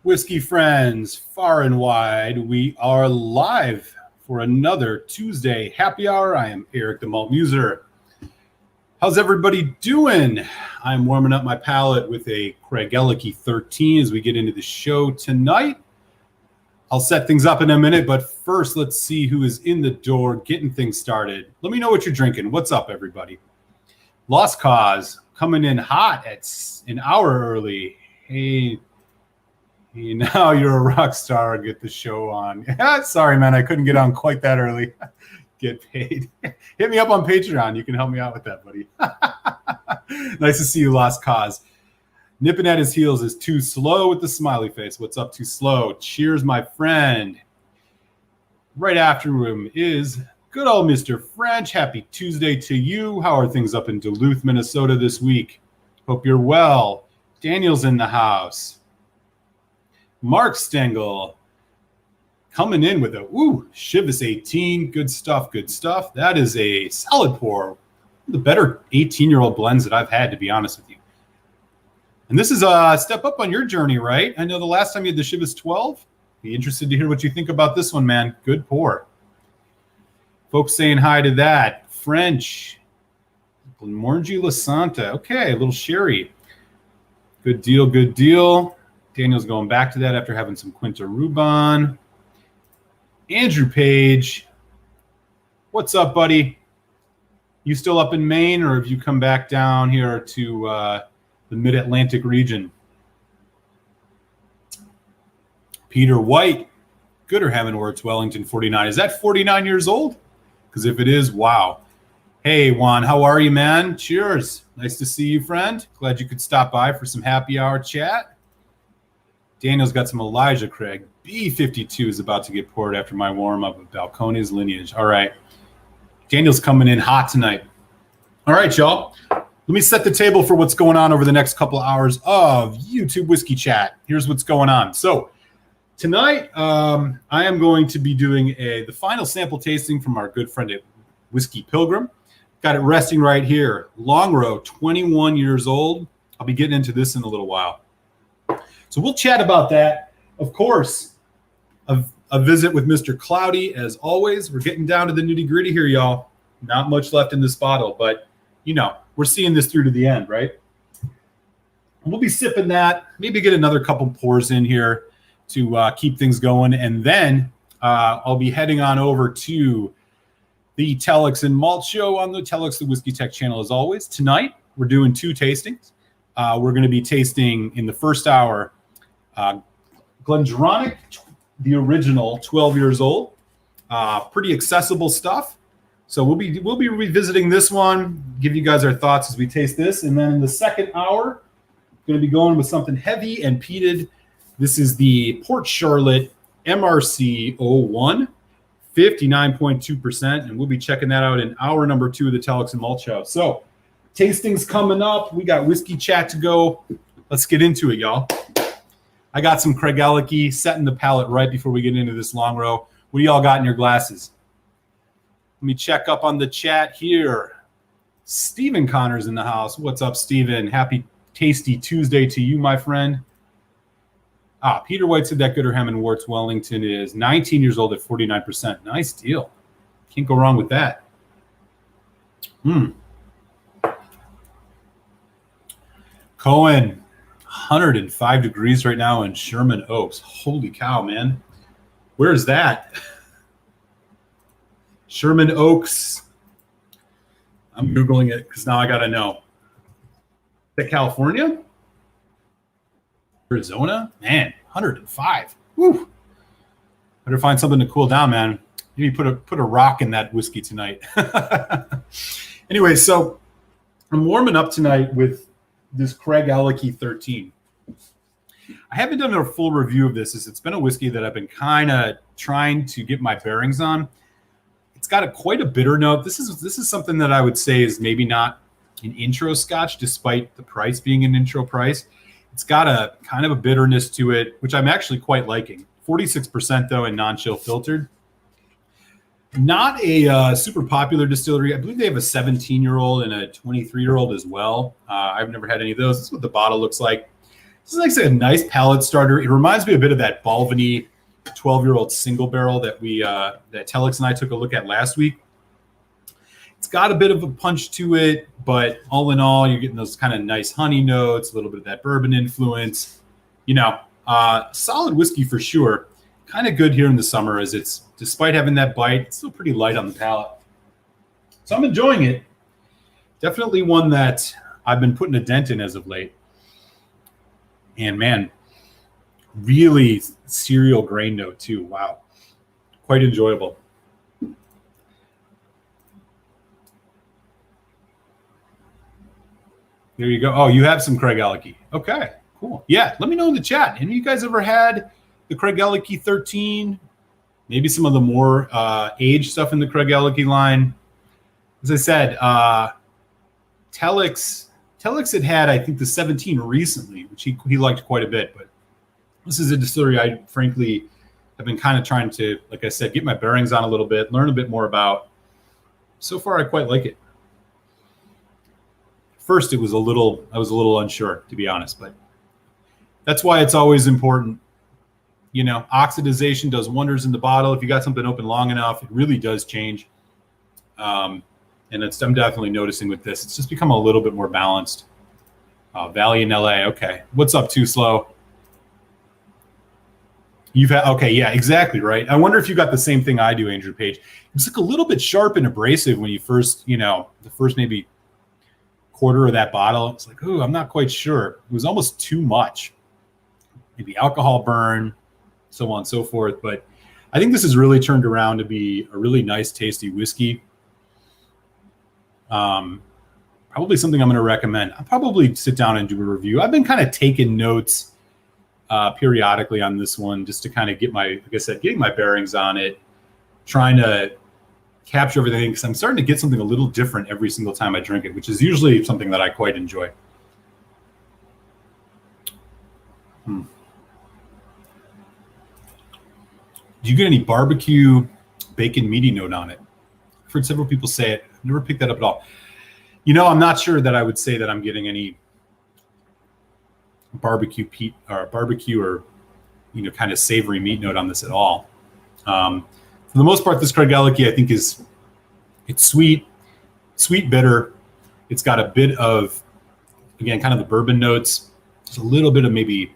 Whiskey friends, far and wide, we are live for another Tuesday happy hour. I am Eric the Malt Muser. How's everybody doing? I'm warming up my palate with a Craigellachie 13 as we get into the show tonight. I'll set things up in a minute, but first let's see who is in the door getting things started. Let me know what you're drinking. What's up, everybody? Lost Cause coming in hot at an hour early. Hey, now you're a rock star. Get the show on. Sorry, man. I couldn't get on quite that early. Get paid. Hit me up on Patreon. You can help me out with that, buddy. Nice to see you, Lost Cause. Nipping at his heels is Too Slow with the smiley face. What's up, Too Slow? Cheers, my friend. Right after him is good old Mr. French. Happy Tuesday to you. How are things up in Duluth, Minnesota this week? Hope you're well. Daniel's in the house. Mark Stengel coming in with a Chivas 18. Good stuff, good stuff. That is a solid pour. The better 18-year-old blends that I've had, to be honest with you. And this is a step up on your journey, right? I know the last time you had the Chivas 12. Be interested to hear what you think about this one, man. Good pour. Folks saying hi to that. French. Glenmorangie La Santa. Okay, a little sherry. Good deal, good deal. Daniel's going back to that after having some Quinta Ruban. Andrew Page. What's up, buddy? You still up in Maine, or have you come back down here to the Mid-Atlantic region? Peter White. Gooderham Works, Wellington, 49. Is that 49 years old? Because if it is, wow. Hey, Juan, how are you, man? Cheers. Nice to see you, friend. Glad you could stop by for some happy hour chat. Daniel's got some Elijah Craig. B52 is about to get poured after my warm-up of Balcones Lineage. All right. Daniel's coming in hot tonight. All right, y'all. Let me set the table for what's going on over the next couple of hours of YouTube Whiskey Chat. Here's what's going on. So tonight, I am going to be doing the final sample tasting from our good friend at Whiskey Pilgrim. Got it resting right here. Longrow, 21 years old. I'll be getting into this in a little while. So we'll chat about that. Of course, a visit with Mr. Cloudy, as always. We're getting down to the nitty-gritty here, y'all. Not much left in this bottle, but, you know, we're seeing this through to the end, right? We'll be sipping that. Maybe get another couple pours in here to keep things going. And then I'll be heading on over to the Telex and Malt Show on the Telex, the Whiskey Tech channel, as always. Tonight, we're doing 2 tastings. We're going to be tasting in the first hour Glendronach, the original, 12 years old. Pretty accessible stuff. So we'll be revisiting this one, give you guys our thoughts as we taste this. And then in the second hour, going to be going with something heavy and peated. This is the Port Charlotte MRC 01, 59.2%. And we'll be checking that out in hour number 2 of the Telex and Malt Show. So tasting's coming up. We got whiskey chat to go. Let's get into it, y'all. I got some Craigellachie setting the palate right before we get into this Longrow. What do y'all got in your glasses? Let me check up on the chat here. Stephen Connor's in the house. What's up, Stephen? Happy tasty Tuesday to you, my friend. Peter White said that Gooderham Works Wellington is 19 years old at 49%. Nice deal. Can't go wrong with that. Cohen. 105 degrees right now in Sherman Oaks. Holy cow, man. Where is that? Sherman Oaks. I'm Googling it because now I got to know. Is that California? Arizona? Man, 105. Woo. Better find something to cool down, man. Maybe put a rock in that whiskey tonight. Anyway, so I'm warming up tonight with this Craigellachie 13. I haven't done a full review of this. It's been a whiskey that I've been kind of trying to get my bearings on. It's got quite a bitter note. This is something that I would say is maybe not an intro scotch, despite the price being an intro price. It's got a kind of a bitterness to it, which I'm actually quite liking. 46% though in non-chill filtered. Not a super popular distillery. I believe they have a 17-year-old and a 23-year-old as well. I've never had any of those. This is what the bottle looks like. This is like a nice palate starter. It reminds me a bit of that Balvenie 12-year-old single barrel that that Telex and I took a look at last week. It's got a bit of a punch to it, but all in all, you're getting those kind of nice honey notes, a little bit of that bourbon influence. Solid whiskey for sure. Kind of good here in the summer, as it's, despite having that bite, it's still pretty light on the palate. So I'm enjoying it. Definitely one that I've been putting a dent in as of late. And man, really cereal grain note too. Wow. Quite enjoyable. There you go. Oh, you have some Craig Ellachie. Okay, cool. Yeah, let me know in the chat. Any of you guys ever had the Craig Ellachie 13? Maybe some of the more aged stuff in the Craig Ellachie line. As I said, Telex had, I think, the 17 recently, which he liked quite a bit. But this is a distillery I, frankly, have been kind of trying to, like I said, get my bearings on a little bit, learn a bit more about. So far, I quite like it. First, I was a little unsure, to be honest, but that's why it's always important. Oxidization does wonders in the bottle. If you got something open long enough, it really does change. And I'm definitely noticing with this, it's just become a little bit more balanced. Valley in LA. Okay. What's up, Too Slow? Okay. Yeah, exactly. Right. I wonder if you got the same thing I do, Andrew Page. It's like a little bit sharp and abrasive when you first, the first maybe quarter of that bottle. It's like, oh, I'm not quite sure. It was almost too much. Maybe alcohol burn, so on and so forth. But I think this has really turned around to be a really nice, tasty whiskey. Probably something I'm going to recommend. I'll probably sit down and do a review. I've been kind of taking notes periodically on this one, just to kind of get getting my bearings on it, trying to capture everything, because I'm starting to get something a little different every single time I drink it, which is usually something that I quite enjoy. Do you get any barbecue bacon meaty note on it? I've heard several people say it. I've never picked that up at all. I'm not sure that I would say that I'm getting any barbecue or kind of savory meat note on this at all. For the most part, this Craig Ellachie, I think, it's sweet, bitter. It's got a bit of, again, kind of the bourbon notes. There's a little bit of maybe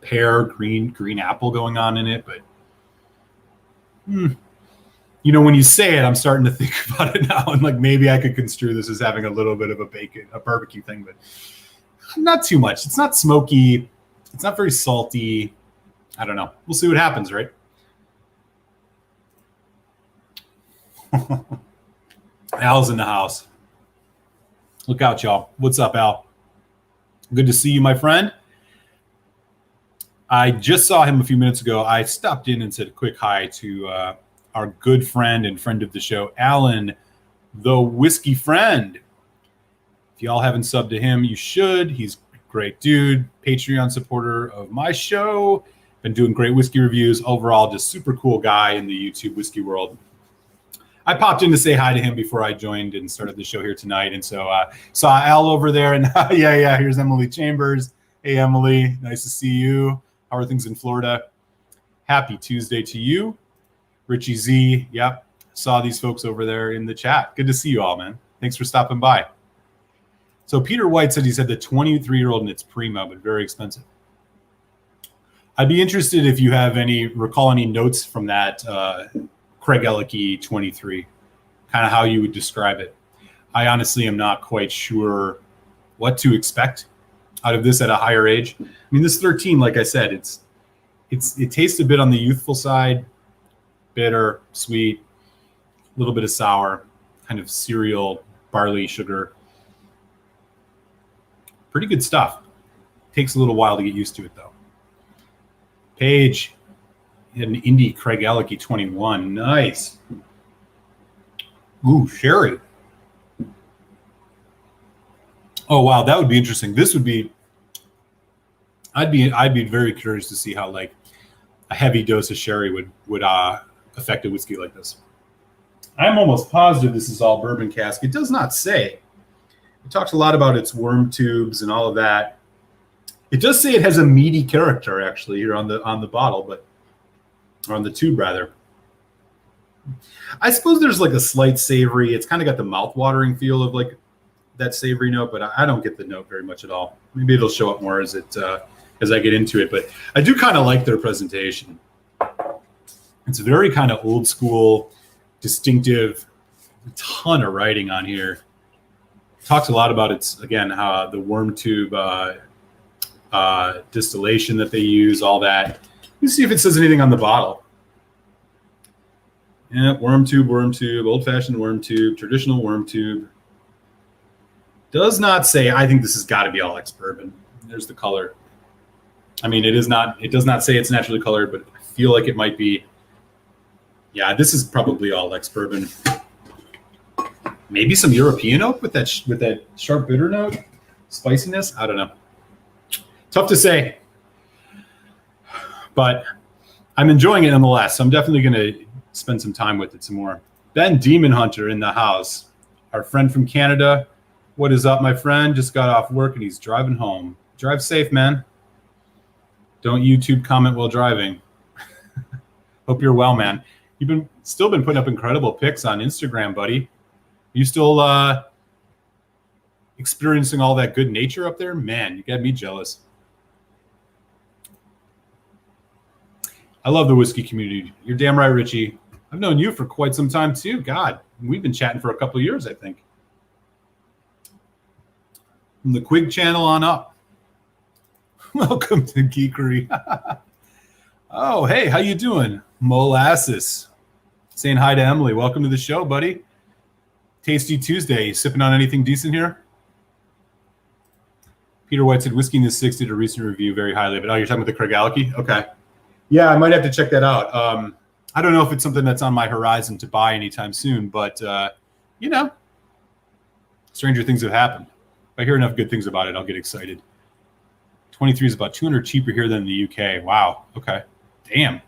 pear, green apple going on in it, but when you say it, I'm starting to think about it now, and like maybe I could construe this as having a little bit of a barbecue thing, but not too much. It's not smoky. It's not very salty. I don't know. We'll see what happens, right? Al's in the house. Look out, y'all. What's up, Al? Good to see you, my friend. I just saw him a few minutes ago. I stopped in and said a quick hi to our good friend and friend of the show, Alan, the Whiskey Friend. If y'all haven't subbed to him, you should. He's a great dude, Patreon supporter of my show. Been doing great whiskey reviews. Overall, just super cool guy in the YouTube whiskey world. I popped in to say hi to him before I joined and started the show here tonight. And so saw Al over there. And yeah, here's Emily Chambers. Hey, Emily, nice to see you. How are things in Florida? Happy Tuesday to you. Richie Z, yep. Saw these folks over there in the chat. Good to see you all, man. Thanks for stopping by. So Peter White said he said the 23-year-old and it's primo, but very expensive. I'd be interested if you have recall any notes from that Craig Ellachie 23, kind of how you would describe it. I honestly am not quite sure what to expect out of this at a higher age. I mean, this 13, like I said, it tastes a bit on the youthful side, bitter, sweet, a little bit of sour, kind of cereal, barley, sugar. Pretty good stuff. Takes a little while to get used to it, though. Paige, an indie Craig Ellachie 21. Nice. Ooh, sherry. Oh wow, that would be interesting. This would be. I'd be very curious to see how like a heavy dose of sherry would affect a whiskey like this. I'm almost positive this is all bourbon cask. It does not say. It talks a lot about its worm tubes and all of that. It does say it has a meaty character actually here on the bottle, or on the tube rather. I suppose there's like a slight savory. It's kind of got the mouth-watering feel of like that savory note, but I don't get the note very much at all. Maybe it'll show up more as I get into it, but I do kind of like their presentation. It's very kind of old school, distinctive, a ton of writing on here. Talks a lot about its, again, how the worm tube distillation that they use, all that. Let's see if it says anything on the bottle. Yeah, worm tube, old-fashioned worm tube, traditional worm tube. Does not say. I think this has got to be all ex-bourbon. There's the color. I mean, it does not say it's naturally colored, but I feel like it might be. Yeah, this is probably all ex-bourbon. Maybe some European oak with that sharp bitter note, spiciness. I don't know. Tough to say, but I'm enjoying it nonetheless. So I'm definitely going to spend some time with it some more. Ben Demon Hunter in the house, our friend from Canada. What is up, my friend? Just got off work and he's driving home. Drive safe, man. Don't YouTube comment while driving. Hope you're well, man. You've still been putting up incredible pics on Instagram, buddy. You still experiencing all that good nature up there? Man, you got me jealous. I love the whiskey community. You're damn right, Richie. I've known you for quite some time too. God, we've been chatting for a couple of years, I think. From the Quig channel on up. Welcome to Geekery. Oh, hey, how you doing? Molasses. Saying hi to Emily. Welcome to the show, buddy. Tasty Tuesday. You sipping on anything decent here? Peter White said, whiskey in the 60 did a recent review very highly. But you're talking about the Craig Alecky? Okay. Yeah, I might have to check that out. I don't know if it's something that's on my horizon to buy anytime soon, but, you know, stranger things have happened. If I hear enough good things about it, I'll get excited. 23 is about 200 cheaper here than the UK. Wow. Okay. Damn.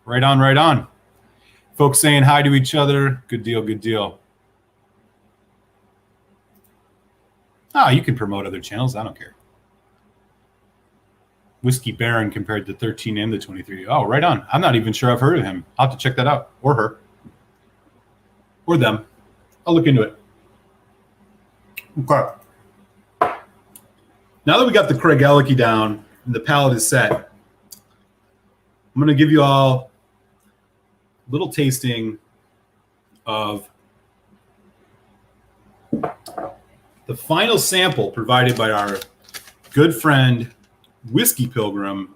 Right on, right on. Folks saying hi to each other. Good deal, good deal. Ah, you can promote other channels. I don't care. Whiskey Baron compared to 13 and the 23. Oh, right on. I'm not even sure I've heard of him. I'll have to check that out. Or her. Or them. I'll look into it. Okay. Now that we got the Craig Alecky down and the palate is set, I'm going to give you all a little tasting of the final sample provided by our good friend Whiskey Pilgrim.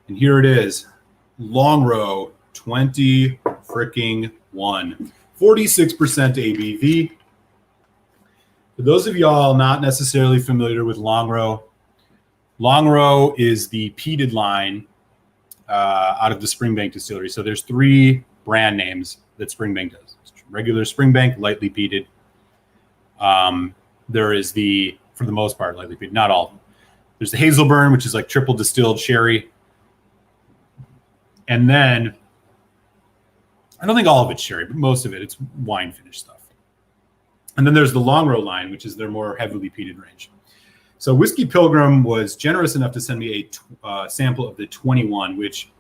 And here it is. Longrow 20 freaking 1. 46% ABV. For those of y'all not necessarily familiar with Longrow, Longrow is the peated line out of the Springbank distillery. So there's 3 brand names that Springbank does. Regular Springbank, lightly peated. There is the, for the most part, lightly peated, not all of them. There's the Hazelburn, which is like triple distilled sherry. And then, I don't think all of it's sherry, but most of it, it's wine finished stuff. And then there's the Longrow line, which is their more heavily peated range. So Whiskey Pilgrim was generous enough to send me a sample of the 21, which,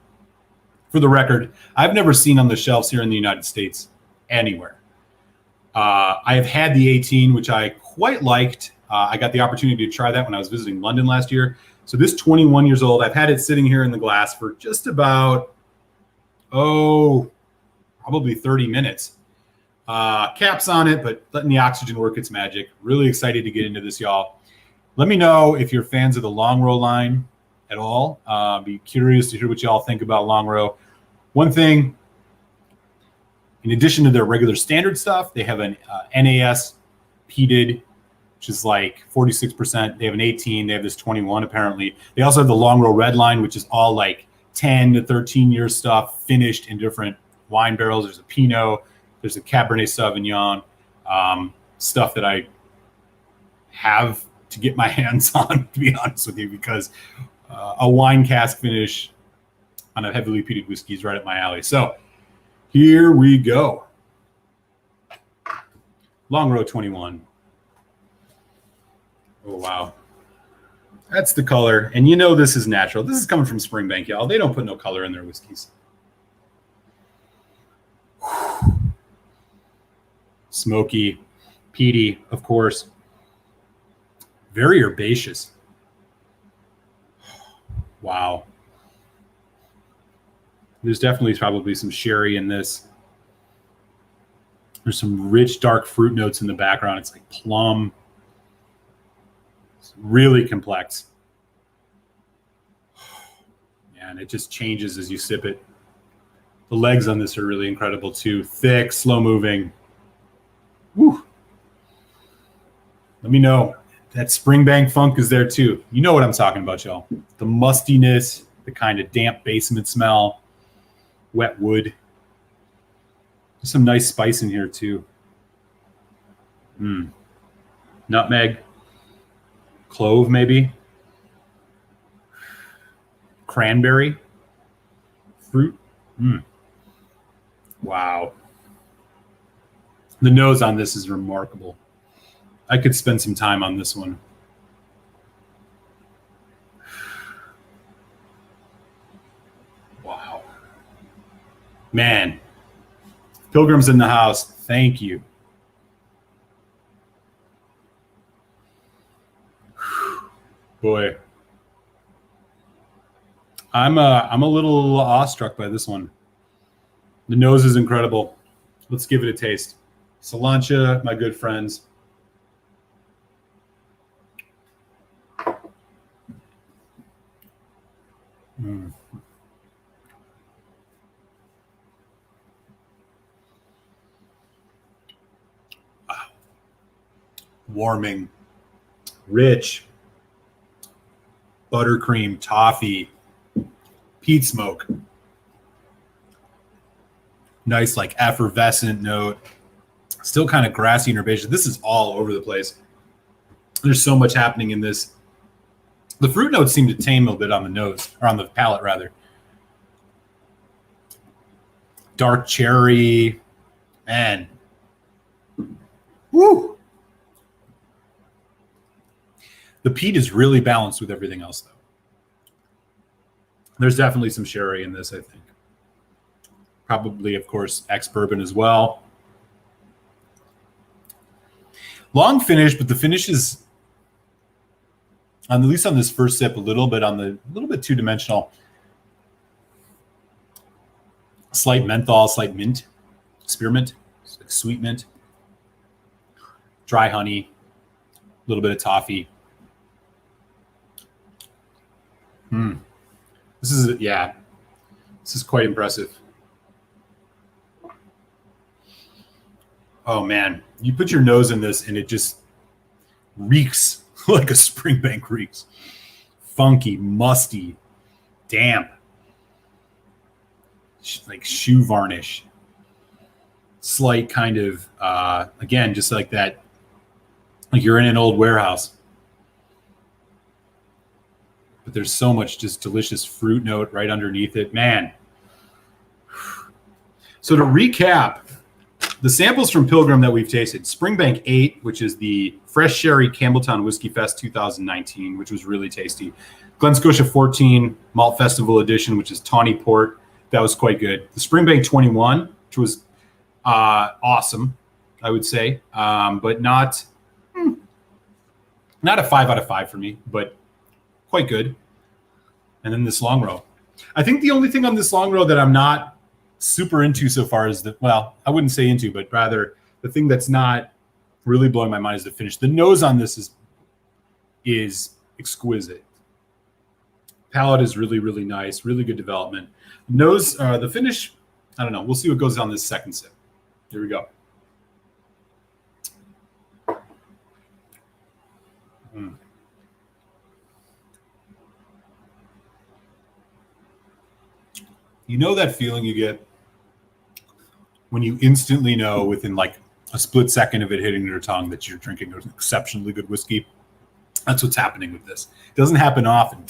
for the record, I've never seen on the shelves here in the United States anywhere. I have had the 18, which I quite liked. I got the opportunity to try that when I was visiting London last year. So this 21 years old, I've had it sitting here in the glass for just about, probably 30 minutes. Caps on it, but letting the oxygen work its magic. Really excited to get into this, y'all. Let me know if you're fans of the Longrow line at all. Be curious to hear what y'all think about Longrow. One thing, in addition to their regular standard stuff, they have an NAS peated, which is like 46%. They have an 18. They have this 21, apparently. They also have the Longrow red line, which is all like 10 to 13 year stuff, finished in different wine barrels. There's a Pinot. There's a Cabernet Sauvignon, stuff that I have to get my hands on, to be honest with you, because a wine cask finish on a heavily peated whiskey is right up my alley. So here we go. Longrow 21. Oh, wow. That's the color. And you know this is natural. This is coming from Springbank, y'all. They don't put no color in their whiskeys. Smoky, peaty, of course. Very herbaceous. Wow. There's definitely probably some sherry in this. There's some rich, dark fruit notes in the background. It's like plum. It's really complex. And it just changes as you sip it. The legs on this are really incredible too. Thick, slow moving. Woo. Let me know. That Springbank funk is there too. You know what I'm talking about, y'all. The mustiness, the kind of damp basement smell, wet wood. There's some nice spice in here too. Nutmeg, clove maybe, cranberry, fruit. Wow. The nose on this is remarkable. I could spend some time on this one. Wow. Man. Pilgrim's in the house. Thank you. Boy. I'm a little awestruck by this one. The nose is incredible. Let's give it a taste. Cilantro, my good friends. Warming, rich, buttercream, toffee, peat smoke. Nice, like effervescent note. Still kind of grassy and herbaceous. This is all over the place. There's so much happening in this. The fruit notes seem to tame a little bit on the nose, or on the palate rather. Dark cherry, man. Woo! The peat is really balanced with everything else, though. There's definitely some sherry in this, I think. Probably, of course, ex-bourbon as well. Long finish, but the finish is, at least on this first sip, a little bit two-dimensional. Slight menthol, slight mint, spearmint, sweet mint, dry honey, a little bit of toffee. This is quite impressive. Oh man, you put your nose in this and it just reeks like a Springbank reeks. Funky, musty, damp, like shoe varnish. Slight kind of, again, just like that, like you're in an old warehouse. But there's so much just delicious fruit note right underneath it. Man. So to recap, the samples from Pilgrim that we've tasted, Springbank 8, which is the Fresh Sherry Campbelltown Whiskey Fest 2019, which was really tasty. Glen Scotia 14 Malt Festival Edition, which is tawny port. That was quite good. The Springbank 21, which was awesome, I would say, but not a 5 out of 5 for me, but quite good. And then this Longrow. I think the only thing on this Longrow that I'm not super into so far is that, well, I wouldn't say into, but rather the thing that's not really blowing my mind is the finish. The nose on this is exquisite. Palate is really, really nice. Really good development. Nose, the finish, I don't know. We'll see what goes on this second sip. Here we go. You know that feeling you get when you instantly know within like a split second of it hitting your tongue that you're drinking an exceptionally good whiskey? That's what's happening with this. It doesn't happen often.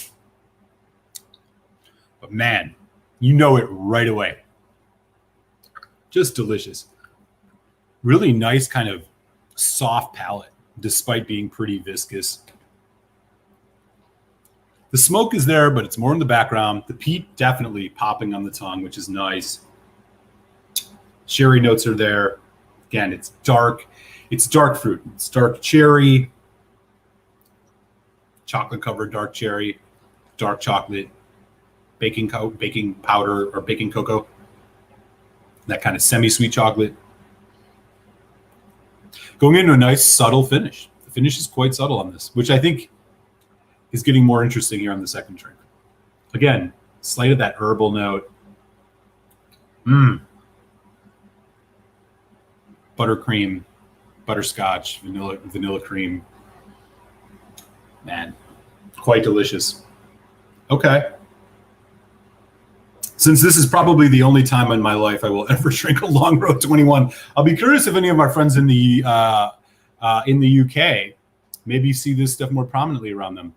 But man, you know it right away. Just delicious. Really nice kind of soft palate, despite being pretty viscous. The smoke is there, but it's more in the background. The peat definitely popping on the tongue, which is nice. Sherry notes are there. Again, it's dark. It's dark fruit. It's dark cherry, chocolate-covered dark cherry, dark chocolate, baking powder or baking cocoa, that kind of semi-sweet chocolate. Going into a nice, subtle finish. The finish is quite subtle on this, which I think is getting more interesting here on the second drink. Again, slight of that herbal note. Buttercream, butterscotch, vanilla cream. Man, quite delicious. Okay. Since this is probably the only time in my life I will ever drink a Longrow 21, I'll be curious if any of my friends in the UK maybe see this stuff more prominently around them.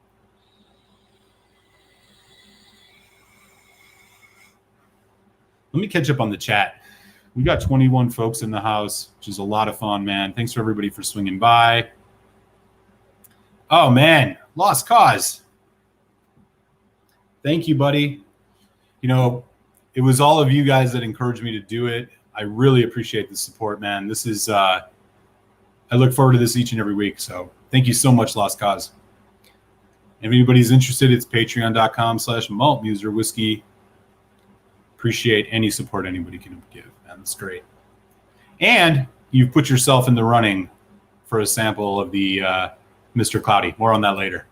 Let me catch up on the chat. We got 21 folks in the house, which is a lot of fun, man. Thanks for everybody for swinging by. Oh, man, Lost Cause. Thank you, buddy. You know, it was all of you guys that encouraged me to do it. I really appreciate the support, man. This is, I look forward to this each and every week. So thank you so much, Lost Cause. If anybody's interested, it's patreon.com/maltmuser whiskey. Appreciate any support anybody can give, man. That's great. And you've put yourself in the running for a sample of the Mr. Cloudy. More on that later.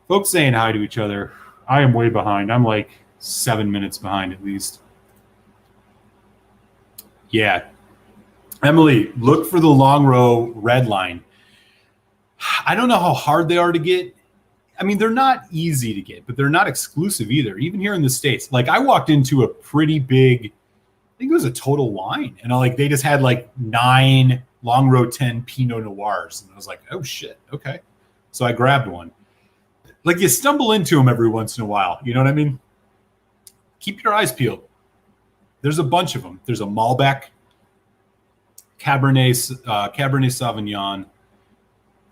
Folks saying hi to each other. I am way behind. I'm like 7 minutes behind at least. Yeah. Emily, look for the Longrow red line. I don't know how hard they are to get. I mean, they're not easy to get, but they're not exclusive either, even here in the States. Like, I walked into a pretty big, I think it was a Total Wine, and they just had like 9 Longrow 10 Pinot Noirs. And I was like, oh, shit, okay. So I grabbed one. Like, you stumble into them every once in a while. You know what I mean? Keep your eyes peeled. There's a bunch of them. There's a Malbec, Cabernet Sauvignon.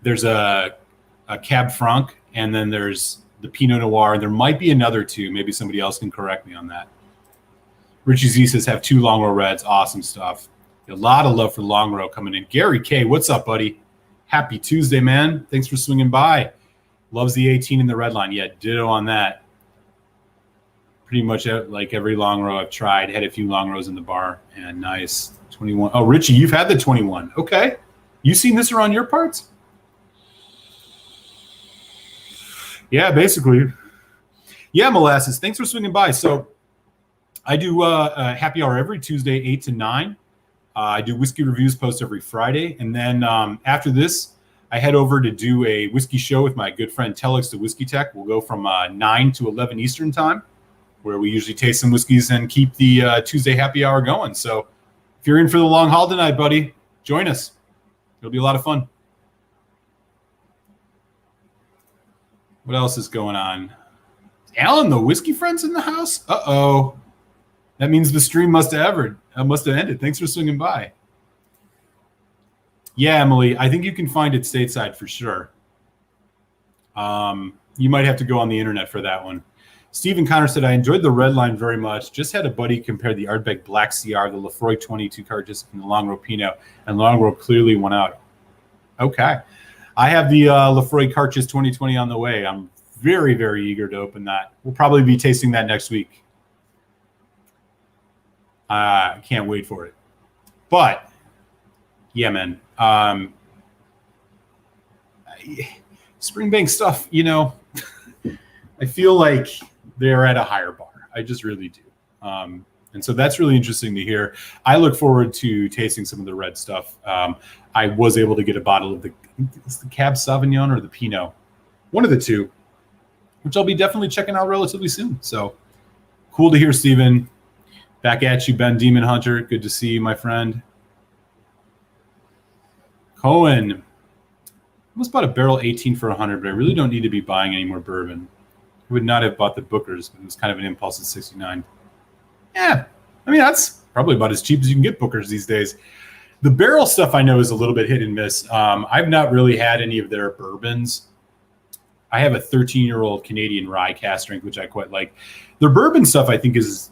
There's a Cab Franc, and then there's the Pinot Noir. There might be another 2. Maybe somebody else can correct me on that. Richie Z says, have 2 Longrow Reds. Awesome stuff. A lot of love for Longrow coming in. Gary K, what's up, buddy? Happy Tuesday, man. Thanks for swinging by. Loves the 18 in the red line. Yeah, ditto on that. Pretty much like every Longrow I've tried. Had a few Longrows in the bar. And nice. 21. Oh, Richie, you've had the 21. Okay. You seen this around your parts? Yeah, basically. Yeah, Molasses, thanks for swinging by. So I do a happy hour every Tuesday, 8 to 9. I do whiskey reviews post every Friday. And then after this, I head over to do a whiskey show with my good friend Telex, the Whiskey Tech. We'll go from 9 to 11 Eastern time, where we usually taste some whiskeys and keep the Tuesday happy hour going. So if you're in for the long haul tonight, buddy, join us. It'll be a lot of fun. What else is going on? Alan, the whiskey friends in the house? Uh-oh. That means the stream must have ended. Thanks for swinging by. Yeah, Emily, I think you can find it stateside for sure. You might have to go on the internet for that one. Stephen Connor said, I enjoyed the red line very much. Just had a buddy compare the Ardbeg Black CR, the Lefroy 22 cartridge, and the Longrow Pinot, and Longrow clearly won out. Okay. I have the Lefroy Cartridge 2020 on the way. I'm very, very eager to open that. We'll probably be tasting that next week. I can't wait for it. But, yeah, man. Springbank stuff, I feel like they're at a higher bar. I just really do. And so that's really interesting to hear. I look forward to tasting some of the red stuff. I was able to get a bottle of the Cab Sauvignon or the Pinot, one of the two, which I'll be definitely checking out relatively soon. So cool to hear, Steven. Back at you, Ben Demon Hunter. Good to see you, my friend. Cohen. Almost bought a barrel 18 for 100, but I really don't need to be buying any more bourbon. I would not have bought the Booker's, but it was kind of an impulse at 69. Yeah, I mean, that's probably about as cheap as you can get Booker's these days. The barrel stuff I know is a little bit hit and miss. I've not really had any of their bourbons. I have a 13-year-old Canadian rye cask strength, which I quite like. Their bourbon stuff, I think, is,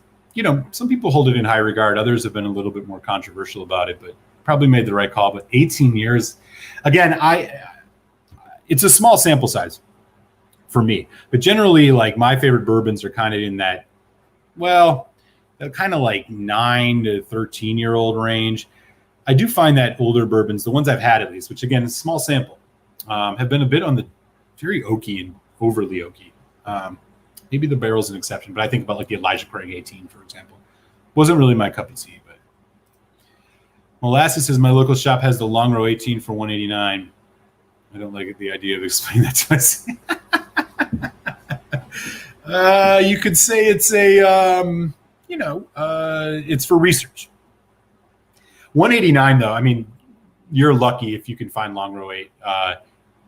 some people hold it in high regard. Others have been a little bit more controversial about it, but probably made the right call. But 18 years, again, it's a small sample size for me. But generally, like, my favorite bourbons are kind of in that, kind of like 9 to 13-year-old range. I do find that older bourbons, the ones I've had at least, which again is a small sample, have been a bit on the very oaky and overly oaky. Maybe the barrel's an exception, but I think about like the Elijah Craig 18, for example. Wasn't really my cup of tea, but Molasses says my local shop has the Longrow 18 for $189. I don't like the idea of explaining that to myself. You could say it's it's for research. $189 though. I mean, you're lucky if you can find Longrow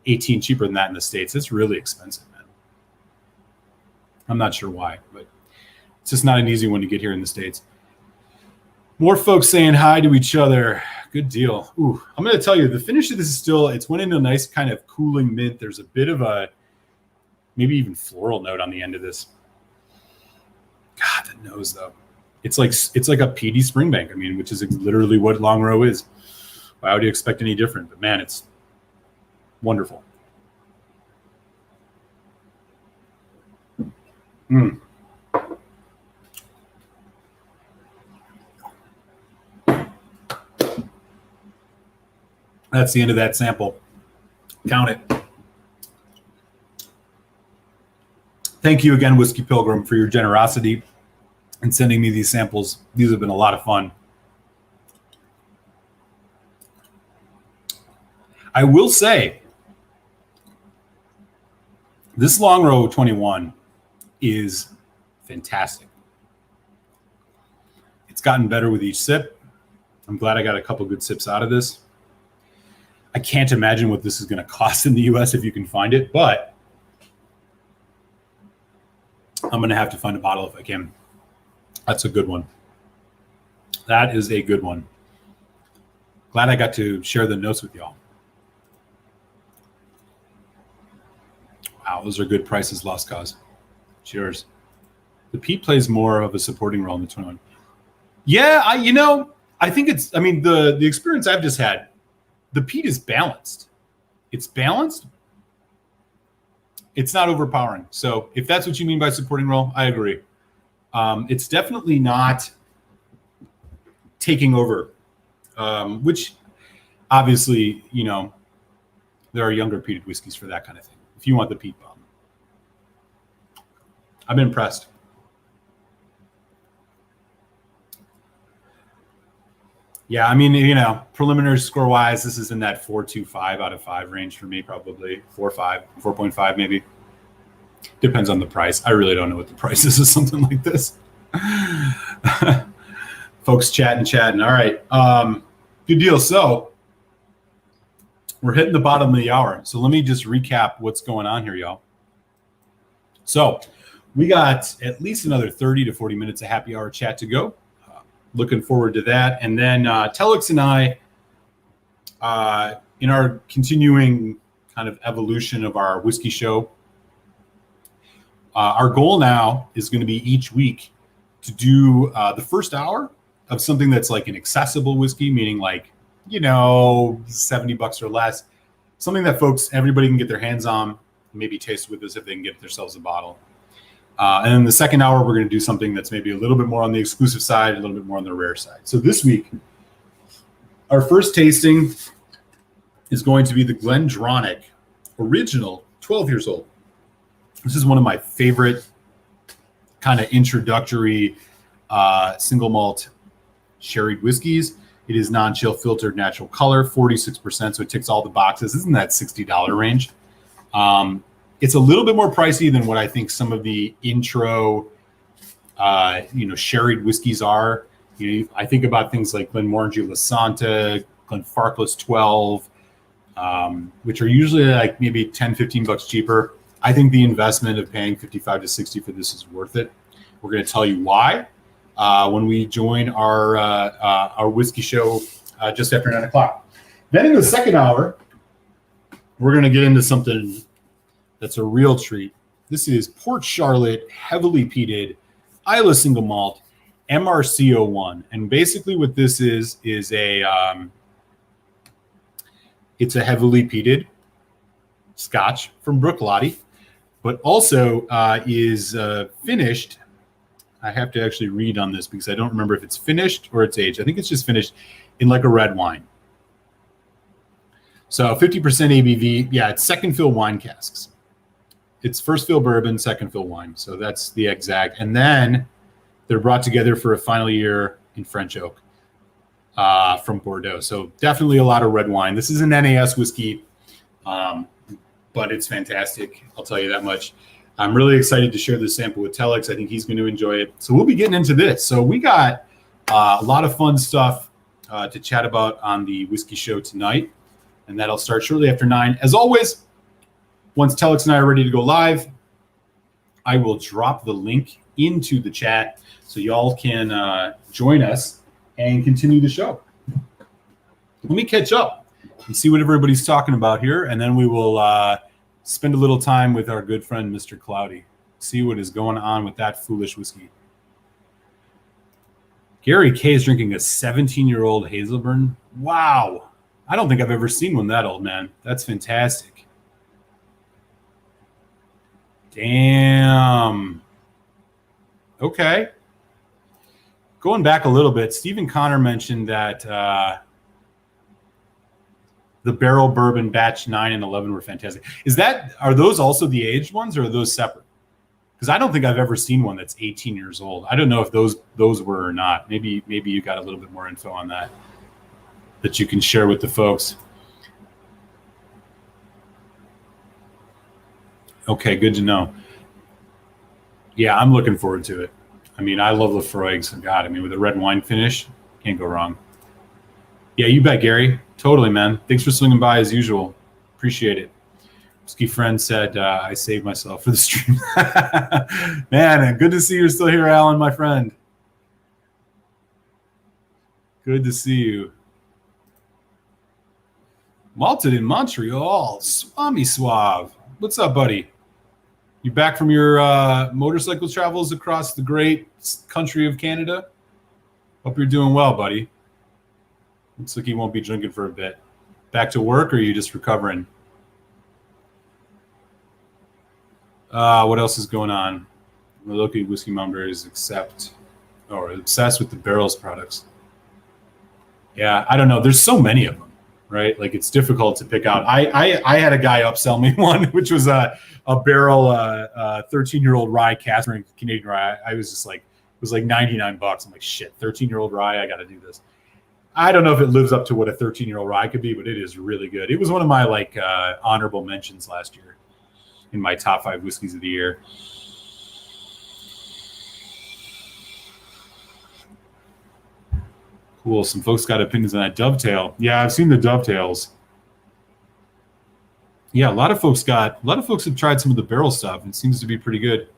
18 cheaper than that in the States. It's really expensive, man. I'm not sure why, but it's just not an easy one to get here in the States. More folks saying hi to each other. Good deal. Ooh, I'm going to tell you, the finish of this is it's went into a nice kind of cooling mint. There's a bit of a, maybe even floral note on the end of this. God, the nose though. It's like a peaty Springbank. I mean, which is literally what Longrow is. Why would you expect any different? But man, it's wonderful. That's the end of that sample. Count it. Thank you again, Whiskey Pilgrim, for your generosity in sending me these samples. These have been a lot of fun. I will say, this Longrow 21 is fantastic. It's gotten better with each sip. I'm glad I got a couple good sips out of this. I can't imagine what this is going to cost in the US if you can find it, but I'm going to have to find a bottle if I can. That's a good one. That is a good one. Glad I got to share the notes with y'all. Wow, those are good prices, Lost Cause. Cheers. The peat plays more of a supporting role in the 21. Yeah, I think the experience I've just had, the peat is balanced. It's balanced. It's not overpowering. So if that's what you mean by supporting role, I agree. It's definitely not taking over, which obviously, there are younger peated whiskeys for that kind of thing. If you want the peat bomb. I've been impressed. Yeah, I mean, preliminary score-wise, this is in that 4.25 out of 5 range for me, probably 4.5, 4.5 maybe. Depends on the price. I really don't know what the price is of something like this. Folks chatting. All right, good deal. So we're hitting the bottom of the hour. So let me just recap what's going on here, y'all. So we got at least another 30 to 40 minutes of happy hour chat to go. Looking forward to that. And then Telex and I, in our continuing kind of evolution of our whiskey show, our goal now is going to be each week to do the first hour of something that's like an accessible whiskey, meaning like, $70 or less, something that everybody can get their hands on, maybe taste with us if they can get themselves a bottle. And then the second hour, we're going to do something that's maybe a little bit more on the exclusive side, a little bit more on the rare side. So this week, our first tasting is going to be the Glendronach Original, 12 years old. This is one of my favorite kind of introductory single malt sherried whiskeys. It is non-chill filtered natural color, 46%, so it ticks all the boxes. Isn't that $60 range? It's a little bit more pricey than what I think some of the intro, sherried whiskeys are. I think about things like Glenmorangie La Santa, Glenfarclas 12, which are usually like maybe 10, $15 cheaper. I think the investment of paying $55 to $60 for this is worth it. We're going to tell you why when we join our whiskey show just after 9 o'clock. Then in the second hour, we're going to get into something that's a real treat. This is Port Charlotte, heavily peated, Islay single malt, MRC01. And basically what this is a it's a heavily peated Scotch from Bruichladdich, but also is finished. I have to actually read on this because I don't remember if it's finished or it's aged. I think it's just finished in like a red wine. So 50% ABV. Yeah, it's second fill wine casks. It's first fill bourbon, second fill wine. So that's the exact. And then they're brought together for a final year in French oak from Bordeaux. So definitely a lot of red wine. This is an NAS whiskey, but it's fantastic. I'll tell you that much. I'm really excited to share this sample with Telex. I think he's going to enjoy it. So we'll be getting into this. So we got a lot of fun stuff to chat about on the Whiskey Show tonight, and that'll start shortly after 9. As always, once Telex and I are ready to go live, I will drop the link into the chat so y'all can join us and continue the show. Let me catch up and see what everybody's talking about here, and then we will spend a little time with our good friend, Mr. Cloudy. See what is going on with that foolish whiskey. Gary K is drinking a 17-year-old Hazelburn. Wow. I don't think I've ever seen one that old, man. That's fantastic. Damn. Okay. Going back a little bit, Stephen Connor mentioned that the barrel bourbon batch 9 and 11 were fantastic. Are those also the aged ones, or are those separate? Because I don't think I've ever seen one that's 18 years old. I don't know if those were or not. Maybe you got a little bit more info on that you can share with the folks. Okay, good to know. Yeah, I'm looking forward to it. I mean, I love Lafroig's. God, I mean, with a red wine finish, can't go wrong. Yeah, you bet, Gary. Totally, man. Thanks for swinging by as usual. Appreciate it. Whiskey friend said, I saved myself for the stream. Man, good to see you're still here, Alan, my friend. Good to see you. Malted in Montreal. Swami Suave. What's up, buddy? You back from your motorcycle travels across the great country of Canada? Hope you're doing well, buddy. Looks like you won't be drinking for a bit. Back to work, or are you just recovering? What else is going on? We're looking at Whiskey Mumblers obsessed with the barrels products. Yeah, I don't know. There's so many of them, right? Like, it's difficult to pick out. I had a guy upsell me one, which was a barrel 13-year-old rye cask Canadian rye. I was just like, it was like $99. I'm like, shit, 13-year-old rye. I got to do this. I don't know if it lives up to what a 13-year-old rye could be, but it is really good. It was one of my honorable mentions last year in my top 5 whiskeys of the year. Cool. Some folks got opinions on that dovetail. Yeah, I've seen the dovetails. Yeah, a lot of folks have tried some of the barrel stuff. It seems to be pretty good.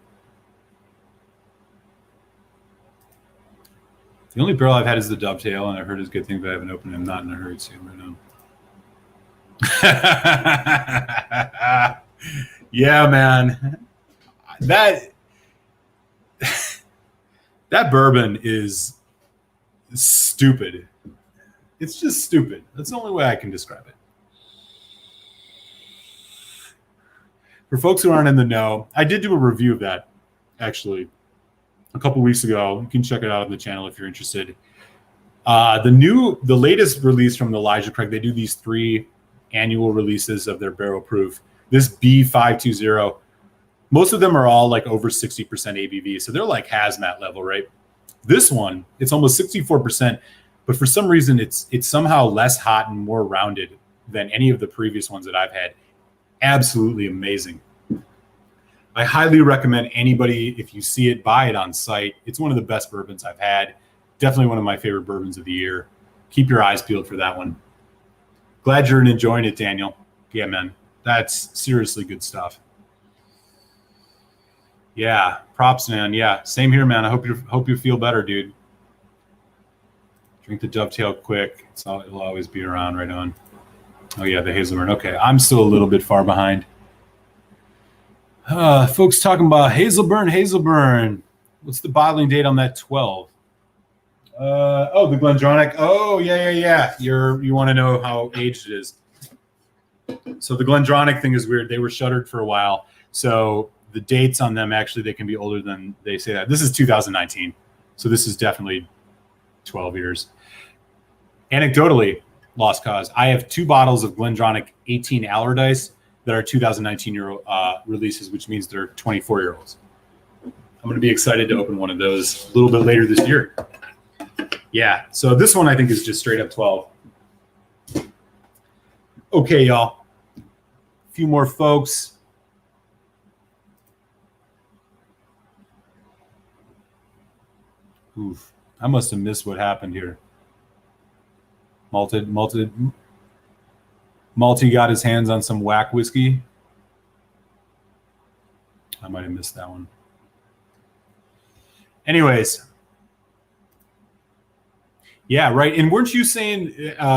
The only barrel I've had is the dovetail, and I've heard it's a good thing, but I haven't opened it. I'm not in a hurry to right now. Yeah, man. That bourbon is stupid. It's just stupid. That's the only way I can describe it. For folks who aren't in the know, I did do a review of that, actually, a couple weeks ago. You can check it out on the channel if you're interested. The latest release from Elijah Craig, they do these 3 annual releases of their barrel proof. This B520, most of them are all like over 60% ABV. So they're like hazmat level, right? This one, it's almost 64%, but for some reason it's somehow less hot and more rounded than any of the previous ones that I've had. Absolutely amazing. I highly recommend anybody, if you see it, buy it on site. It's one of the best bourbons I've had. Definitely one of my favorite bourbons of the year. Keep your eyes peeled for that one. Glad you're enjoying it, Daniel. Yeah, man. That's seriously good stuff. Yeah, props, man. Yeah, same here, man. I hope you feel better, dude. Drink the dovetail quick. It'll always be around right on. Oh, yeah, the Hazelburn. Okay, I'm still a little bit far behind. Folks talking about Hazelburn. What's the bottling date on that 12? The Glendronach. Oh, yeah. You want to know how aged it is. So the Glendronach thing is weird. They were shuttered for a while. So the dates on them, actually, they can be older than they say that. This is 2019. So this is definitely 12 years. Anecdotally, lost cause. I have 2 bottles of Glendronach 18 Allardyce that are 2019 releases, which means they're 24-year-olds. I'm going to be excited to open one of those a little bit later this year. Yeah, so this one I think is just straight up 12. Okay, y'all. A few more folks. Oof, I must have missed what happened here. Malty got his hands on some whack whiskey. I might have missed that one. Anyways. Yeah, right. And weren't you saying,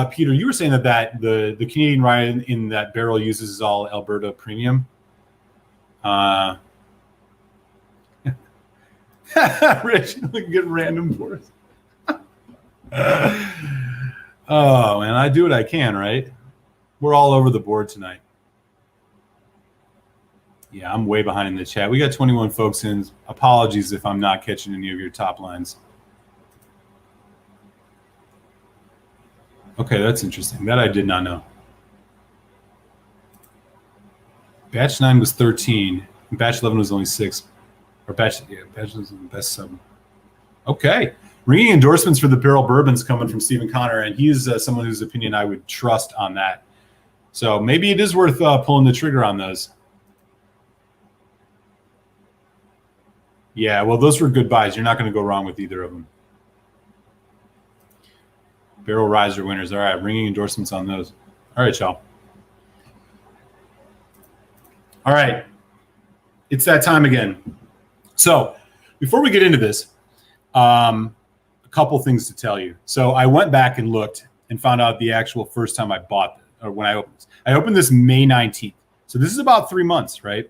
Peter, you were saying that the Canadian rye in that barrel uses all Alberta premium? Rich, look at random pours. Oh, man, I do what I can, right? We're all over the board tonight. Yeah, I'm way behind in the chat. We got 21 folks in. Apologies if I'm not catching any of your top lines. Okay, that's interesting. That I did not know. Batch 9 was 13. And batch 11 was only 6. Or batch 11 was the best 7. Okay. Ringing endorsements for the barrel bourbons coming from Stephen Connor, and he's someone whose opinion I would trust on that. So maybe it is worth pulling the trigger on those. Yeah, well, those were good buys. You're not going to go wrong with either of them. Barrel riser winners. All right, ringing endorsements on those. All right, y'all. All right. It's that time again. So before we get into this, a couple things to tell you. So I went back and looked and found out the actual first time I bought it, or when I opened this. I opened this May 19th. So this is about 3 months, right?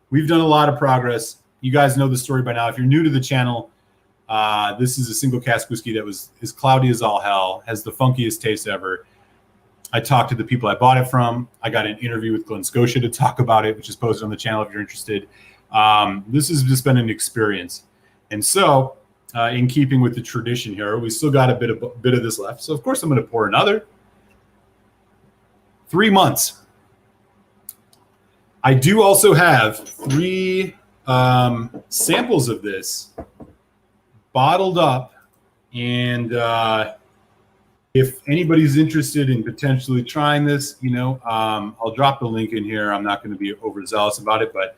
We've done a lot of progress. You guys know the story by now. If you're new to the channel, this is a single cask whiskey that was as cloudy as all hell, has the funkiest taste ever. I talked to the people I bought it from. I got an interview with Glen Scotia to talk about it, which is posted on the channel if you're interested. This has just been an experience. And so, in keeping with the tradition here, we still got a bit of this left. So, of course, I'm going to pour another. 3 months. I do also have 3 samples of this bottled up, and if anybody's interested in potentially trying this, I'll drop the link in here. I'm not going to be overzealous about it, but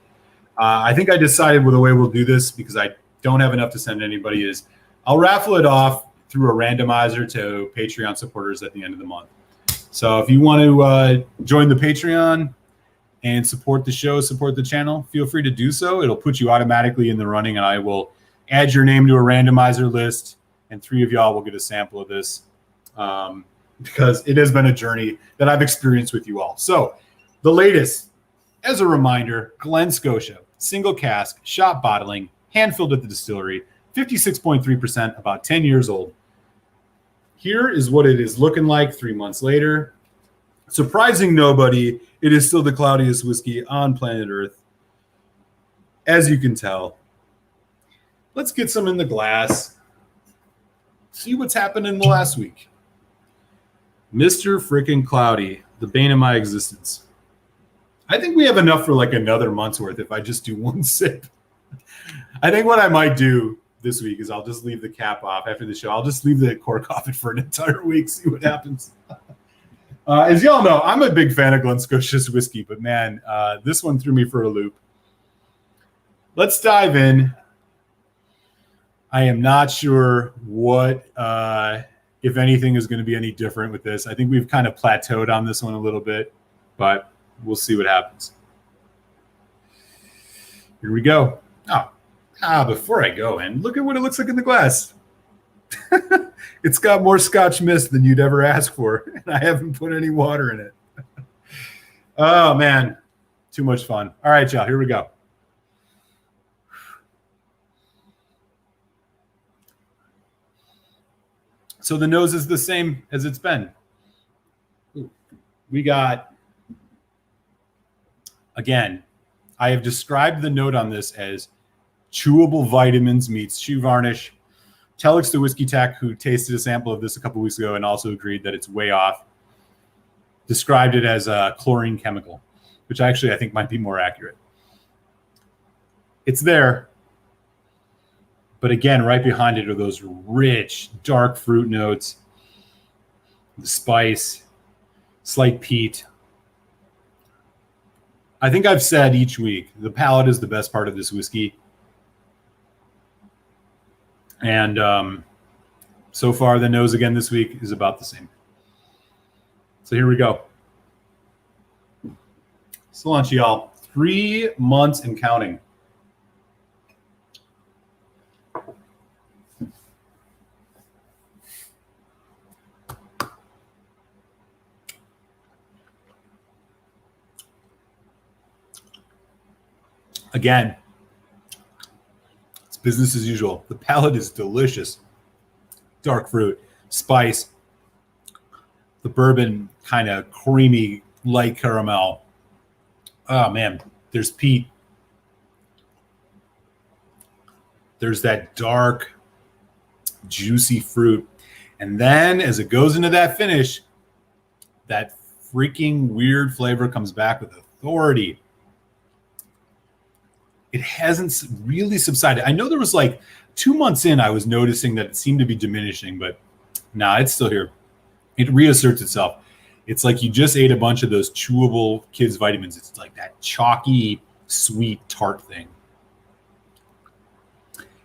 I think I decided with the way we'll do this, because I don't have enough to send anybody, is I'll raffle it off through a randomizer to Patreon supporters at the end of the month. So if you want to join the Patreon and support the show, support the channel, feel free to do so. It'll put you automatically in the running, and I will add your name to a randomizer list, and 3 of y'all will get a sample of this, because it has been a journey that I've experienced with you all. So the latest, as a reminder, Glen Scotia, single cask, shop bottling, hand-filled at the distillery, 56.3%, about 10 years old. Here is what it is looking like 3 months later. Surprising nobody, it is still the cloudiest whiskey on planet Earth, as you can tell. Let's get some in the glass. See what's happened in the last week. Mr. Frickin' Cloudy, the bane of my existence. I think we have enough for like another month's worth if I just do 1 sip. I think what I might do this week is I'll just leave the cap off after the show. I'll just leave the cork off it for an entire week, see what happens. As y'all know, I'm a big fan of Glen Scotia's whiskey, but man, this one threw me for a loop. Let's dive in. I am not sure what, if anything, is going to be any different with this. I think we've kind of plateaued on this one a little bit, but we'll see what happens. Here we go. Before I go in, look at what it looks like in the glass. It's got more Scotch mist than you'd ever ask for, and I haven't put any water in it. Oh, man. Too much fun. All right, y'all. Here we go. So the nose is the same as it's been. We got, again, I have described the note on this as chewable vitamins meets shoe varnish. Telex the Whiskey Tech, who tasted a sample of this a couple weeks ago and also agreed that it's way off, described it as a chlorine chemical, which actually I think might be more accurate. It's there. But again, right behind it are those rich, dark fruit notes, the spice, slight peat. I think I've said each week, the palate is the best part of this whiskey. And so far, the nose again this week is about the same. So here we go. Cilantro, y'all. 3 months and counting. Again, it's business as usual. The palate is delicious. Dark fruit, spice, the bourbon kind of creamy, light caramel. Oh, man, there's peat. There's that dark, juicy fruit. And then as it goes into that finish, that freaking weird flavor comes back with authority. It hasn't really subsided. I know there was like 2 months in, I was noticing that it seemed to be diminishing, but nah, it's still here. It reasserts itself. It's like you just ate a bunch of those chewable kids' vitamins. It's like that chalky, sweet, tart thing.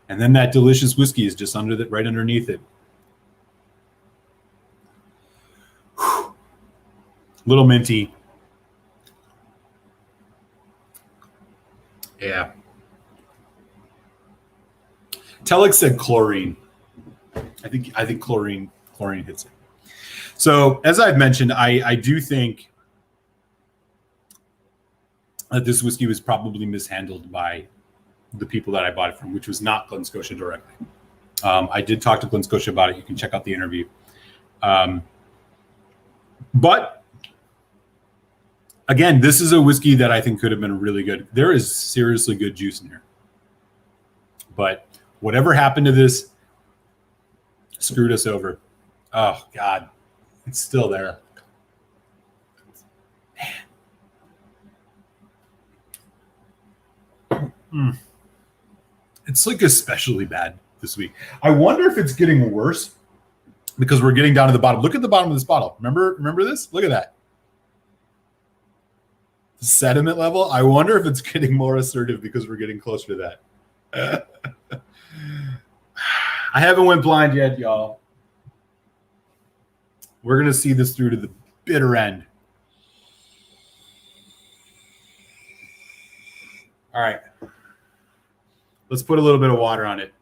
And then that delicious whiskey is just under that, right underneath it. Whew. Little minty. Yeah. Telex said chlorine. I think chlorine hits it. So as I've mentioned, I do think that this whiskey was probably mishandled by the people that I bought it from, which was not Glen Scotia directly. I did talk to Glen Scotia about it. You can check out the interview. But again, this is a whiskey that I think could have been really good. There is seriously good juice in here. But whatever happened to this screwed us over. Oh, God. It's still there. Man. It's like especially bad this week. I wonder if it's getting worse because we're getting down to the bottom. Look at the bottom of this bottle. Remember this? Look at that. The sediment level. I wonder if it's getting more assertive because we're getting closer to that. I haven't went blind yet, y'all. We're going to see this through to the bitter end. All right. Let's put a little bit of water on it.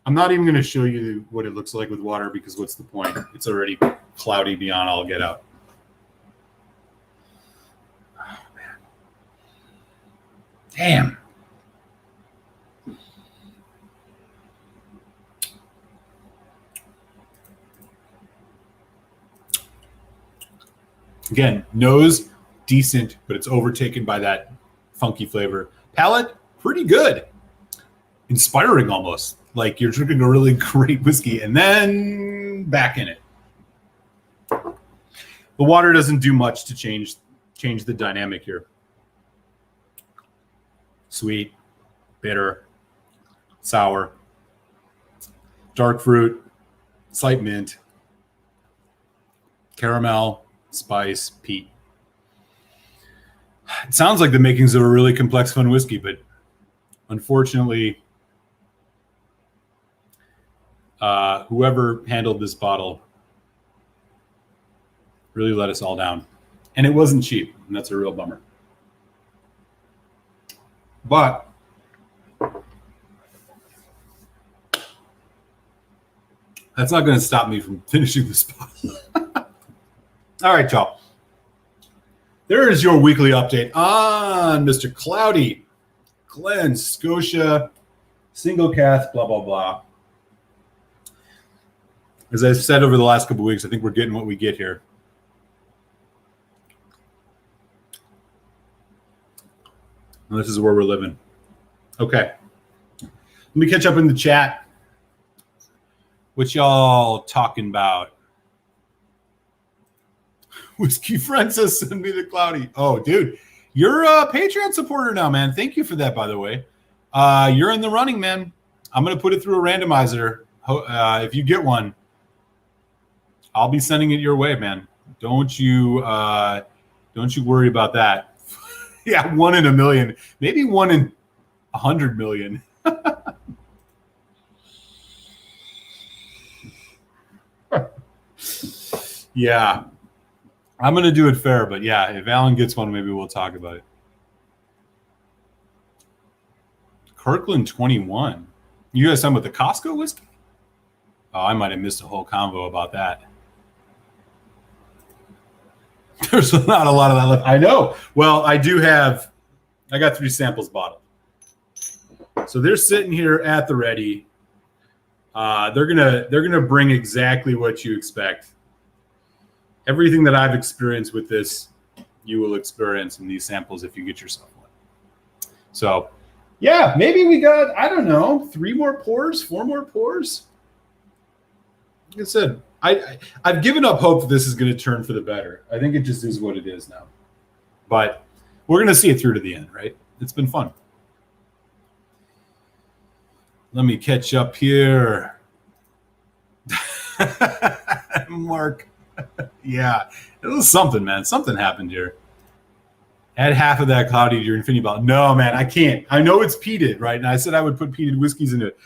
I'm not even going to show you what it looks like with water because what's the point? It's already cloudy beyond all get out. Oh, man. Damn. Again, nose, decent, but it's overtaken by that funky flavor. Palate, pretty good. Inspiring almost. Like you're drinking a really great whiskey and then back in it. The water doesn't do much to change the dynamic here. Sweet, bitter, sour, dark fruit, slight mint, caramel, spice, peat. It sounds like the makings of a really complex, fun whiskey, but unfortunately, whoever handled this bottle really let us all down. And it wasn't cheap, and that's a real bummer. But That's not going to stop me from finishing this bottle. All right, y'all. There is your weekly update on Mr. Cloudy, Glen Scotia, single cask, blah, blah, blah. As I've said over the last couple of weeks, I think we're getting what we get here. And this is where we're living. Okay. Let me catch up in the chat. What y'all talking about? Whiskey Francis, send me the Cloudy. Oh, dude, you're a Patreon supporter now, man. Thank you for that, by the way. You're in the running, man. I'm going to put it through a randomizer. If you get one, I'll be sending it your way, man. Don't you worry about that. Yeah, 1 in a million, maybe 1 in 100 million. Yeah, I'm going to do it fair, but yeah, if Alan gets one, maybe we'll talk about it. Kirkland 21. You guys talking about the Costco whiskey? Oh, I might have missed a whole convo about that. There's not a lot of that left. I know. Well, I got 3 samples bottled. So they're sitting here at the ready. They're gonna bring exactly what you expect. Everything that I've experienced with this, you will experience in these samples if you get yourself one. So, yeah, maybe we got, I don't know, 3 more pours, 4 more pours. Like I said, I've given up hope that this is going to turn for the better. I think it just is what it is now. But we're going to see it through to the end, right? It's been fun. Let me catch up here. Mark. Yeah, it was something, man. Something happened here. Add half of that Cloudy to your infinity bottle. No, man, I can't. I know it's peated, right? And I said I would put peated whiskeys into it.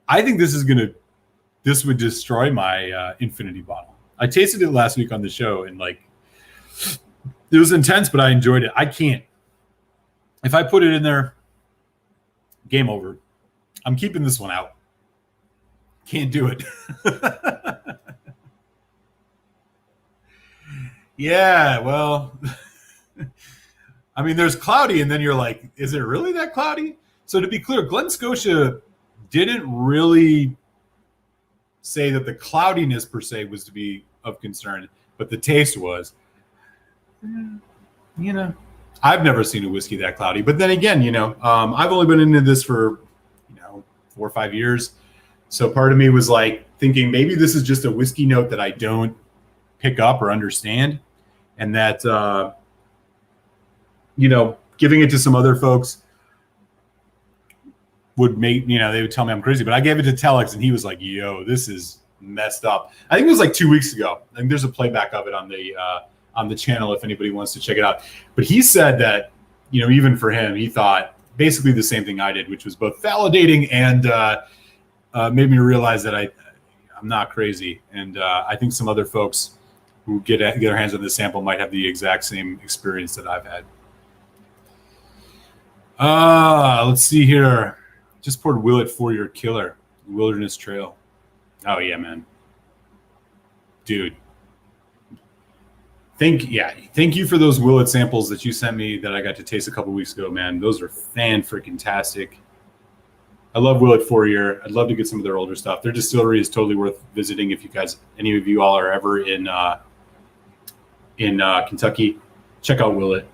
I think this would destroy my infinity bottle. I tasted it last week on the show, and it was intense, but I enjoyed it. I can't. If I put it in there, game over. I'm keeping this one out. Can't do it. Yeah, well, I mean, there's Cloudy, and then you're like, is it really that cloudy? So to be clear, Glen Scotia didn't really say that the cloudiness per se was to be of concern, but the taste was. I've never seen a whiskey that cloudy. But then again, I've only been into this for, 4 or 5 years. So part of me was like thinking maybe this is just a whiskey note that I don't pick up or understand, and that giving it to some other folks would make they would tell me I'm crazy. But I gave it to Telex, and he was like, yo, this is messed up. I think it was like 2 weeks ago. I think there's a playback of it on the channel if anybody wants to check it out. But he said that even for him, he thought basically the same thing I did, which was both validating and made me realize that I'm not crazy. And I think some other folks who get their hands on this sample might have the exact same experience that I've had. Let's see here. Just poured Willet for your killer, Wilderness Trail. Oh yeah, man. Dude. Thank you for those Willet samples that you sent me that I got to taste a couple weeks ago, man. Those are fan-freaking-tastic. I love Willet Fourier. I'd love to get some of their older stuff. Their distillery is totally worth visiting if any of you all are ever in Kentucky. Check out Willet.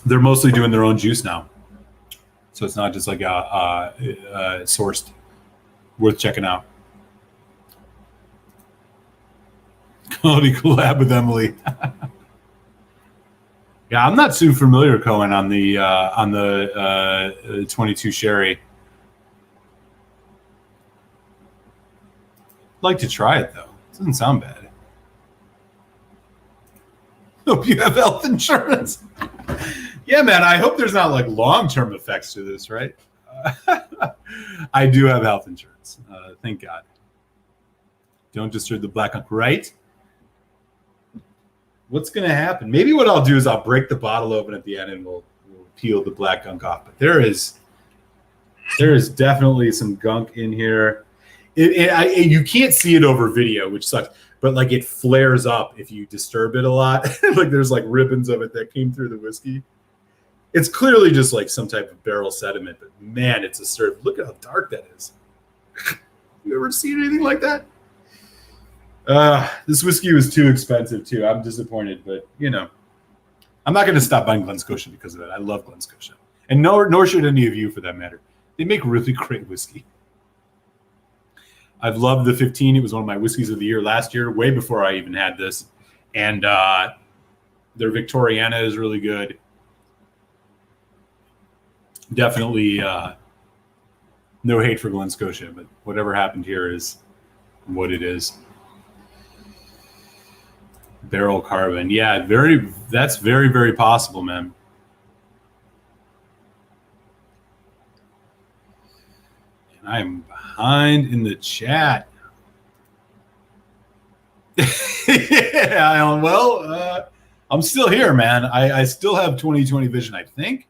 They're mostly doing their own juice now, so it's not just like sourced. Worth checking out. Quality collab with Emily. Yeah, I'm not too familiar, Cohen, on the 22 sherry. I'd like to try it though. It doesn't sound bad. Hope you have health insurance. Yeah, man. I hope there's not like long-term effects to this, right? I do have health insurance. Thank God. Don't disturb the black unk, right? What's going to happen? Maybe what I'll do is I'll break the bottle open at the end and we'll peel the black gunk off. But there is definitely some gunk in here. You can't see it over video, which sucks. But like it flares up if you disturb it a lot. Like there's like ribbons of it that came through the whiskey. It's clearly just like some type of barrel sediment, but man, it's a serve. Look at how dark that is. You ever seen anything like that? This whiskey was too expensive too. I'm disappointed, but you know, I'm not going to stop buying Glen Scotia because of that. I love Glen Scotia, and nor should any of you for that matter. They make really great whiskey. I've loved the 15. It was one of my whiskeys of the year last year, way before I even had this. And their Victoriana is really good. Definitely no hate for Glen Scotia, but whatever happened here is what it is. Barrel carbon. Yeah, that's very, very possible, man. And I am behind in the chat. Yeah, well, I'm still here, man. I still have 20/20 vision, I think.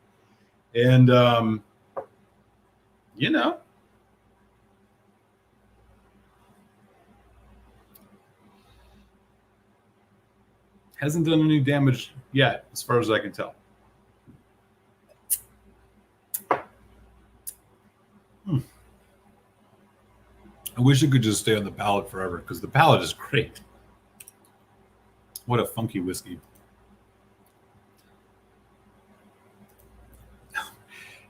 And, you know, hasn't done any damage yet, as far as I can tell. I wish it could just stay on the palate forever because the palate is great. What a funky whiskey.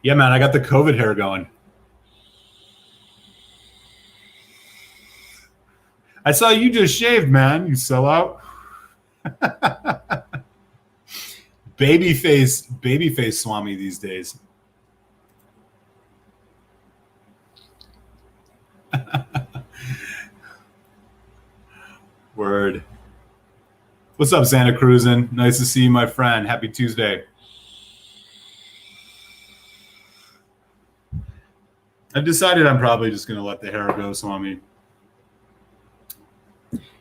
Yeah, man, I got the COVID hair going. I saw you just shaved, man. You sellout. Babyface Swami these days. Word. What's up, Santa Cruzin? Nice to see you, my friend. Happy Tuesday. I've decided I'm probably just going to let the hair go, Swami.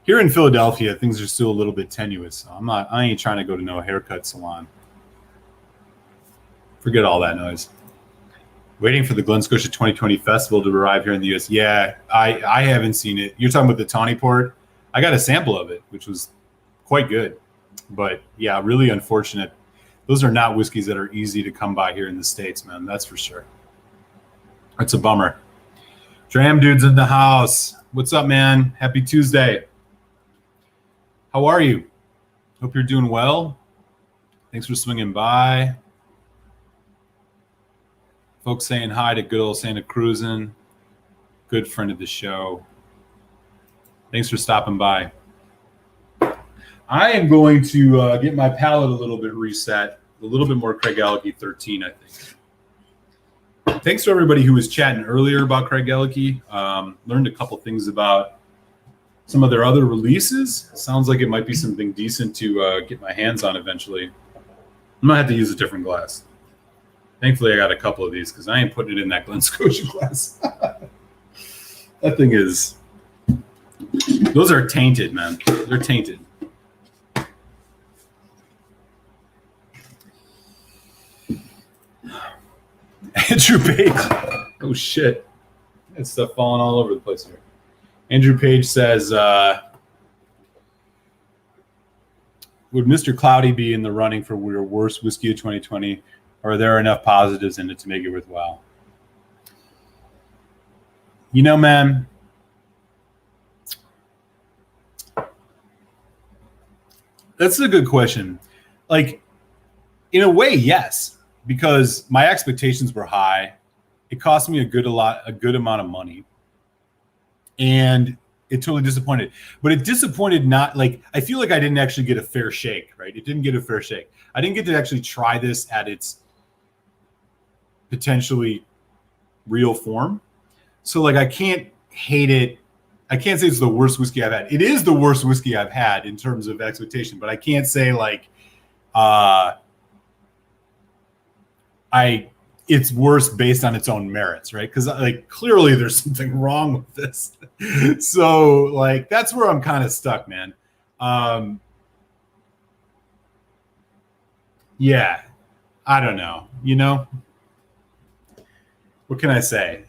Here in Philadelphia, things are still a little bit tenuous. So I ain't trying to go to no haircut salon. Forget all that noise. Waiting for the Glen Scotia 2020 festival to arrive here in the U.S. Yeah, I haven't seen it. You're talking about the Tawny Port? I got a sample of it, which was quite good. But yeah, really unfortunate. Those are not whiskeys that are easy to come by here in the States, man. That's for sure. It's a bummer. Dram dude's in the house. What's up, man? Happy Tuesday. How are you? Hope you're doing well. Thanks for swinging by. Folks saying hi to good old Santa Cruzin. Good friend of the show. Thanks for stopping by. I am going to get my palate a little bit reset. A little bit more Craig Ellachie 13, I think. Thanks to everybody who was chatting earlier about Craig Ellachie. Learned a couple things about some of their other releases. Sounds like it might be something decent to get my hands on eventually. I'm going to have to use a different glass. Thankfully, I got a couple of these because I ain't putting it in that Glen Scotia glass. That thing is... Those are tainted, man. They're tainted. Andrew Page. Oh, shit. That stuff falling all over the place here. Andrew Page says, would Mr. Cloudy be in the running for your worst whiskey of 2020? Or are there enough positives in it to make it worthwhile? You know, man, that's a good question. Like, in a way, yes, because my expectations were high. It cost me a good amount of money, and it totally disappointed. But it disappointed not like I feel like I didn't actually get a fair shake. Right? It didn't get a fair shake. I didn't get to actually try this at its potentially real form. So like I can't hate it. I can't say it's the worst whiskey I've had. It is the worst whiskey I've had in terms of expectation, but I can't say like it's worse based on its own merits, right? Because like clearly there's something wrong with this. So like that's where I'm kind of stuck, man. Yeah, I don't know. You know, what can I say?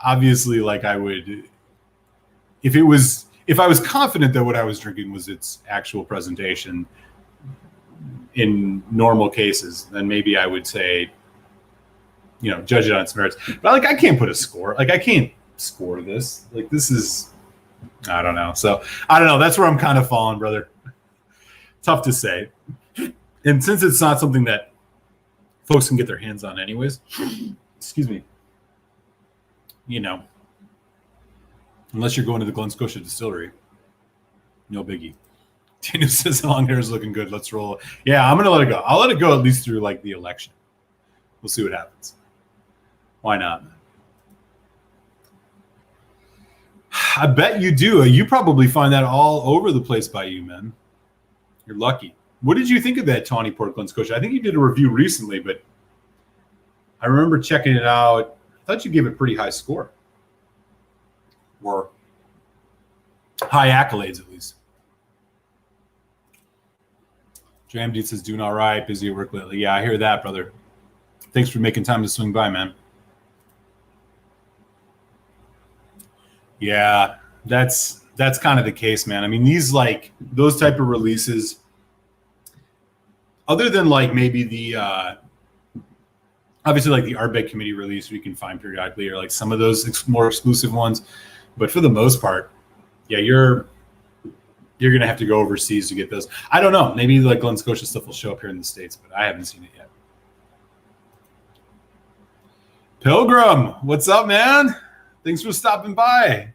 Obviously, like I would if I was confident that what I was drinking was its actual presentation in normal cases, then maybe I would say, judge it on its merits. But I can't put a score. I can't score this. This is, I don't know. So I don't know. That's where I'm kind of falling, brother. Tough to say. And since it's not something that folks can get their hands on anyways, excuse me, unless you're going to the Glen Scotia distillery, no biggie. Daniel says long hair is looking good. Let's roll. Yeah, I'm going to let it go. I'll let it go at least through the election. We'll see what happens. Why not? I bet you do. You probably find that all over the place by you, man. You're lucky. What did you think of that Tawny Port Glen Scotia? I think you did a review recently, but I remember checking it out. I thought you gave it a pretty high score. Or high accolades, at least. Dram Dude says, doing all right. Busy at work lately. Yeah, I hear that, brother. Thanks for making time to swing by, man. Yeah, that's kind of the case, man. I mean, these those type of releases, other than maybe the obviously the Ardbeg Committee release we can find periodically, or some of those more exclusive ones, but for the most part, yeah, you're gonna have to go overseas to get those. I don't know. Maybe Glen Scotia stuff will show up here in the States, but I haven't seen it yet. Pilgrim, what's up, man? Thanks for stopping by.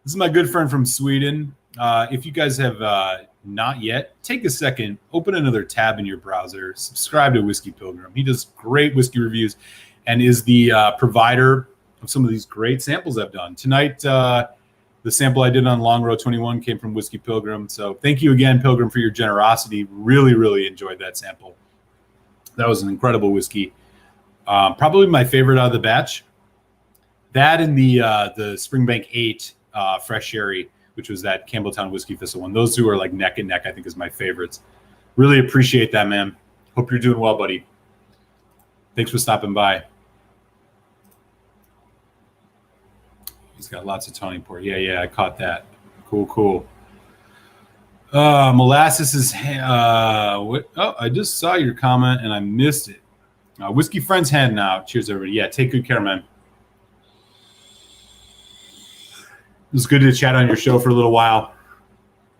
This is my good friend from Sweden. If you guys have not yet, take a second, open another tab in your browser, subscribe to Whiskey Pilgrim. He does great whiskey reviews and is the provider of some of these great samples I've done. Tonight, the sample I did on Longrow 21 came from Whiskey Pilgrim. So thank you again, Pilgrim, for your generosity. Really, really enjoyed that sample. That was an incredible whiskey. Probably my favorite out of the batch. That and the Springbank 8 Fresh Sherry, which was that Campbelltown Whiskey Thistle one. Those two are neck and neck, I think, is my favorites. Really appreciate that, man. Hope you're doing well, buddy. Thanks for stopping by. He's got lots of Tawny Port. Yeah, I caught that. Cool. Molasses is what? Oh, I just saw your comment and I missed it. Whiskey Friends handing out. Cheers, everybody. Yeah, take good care, man. It was good to chat on your show for a little while.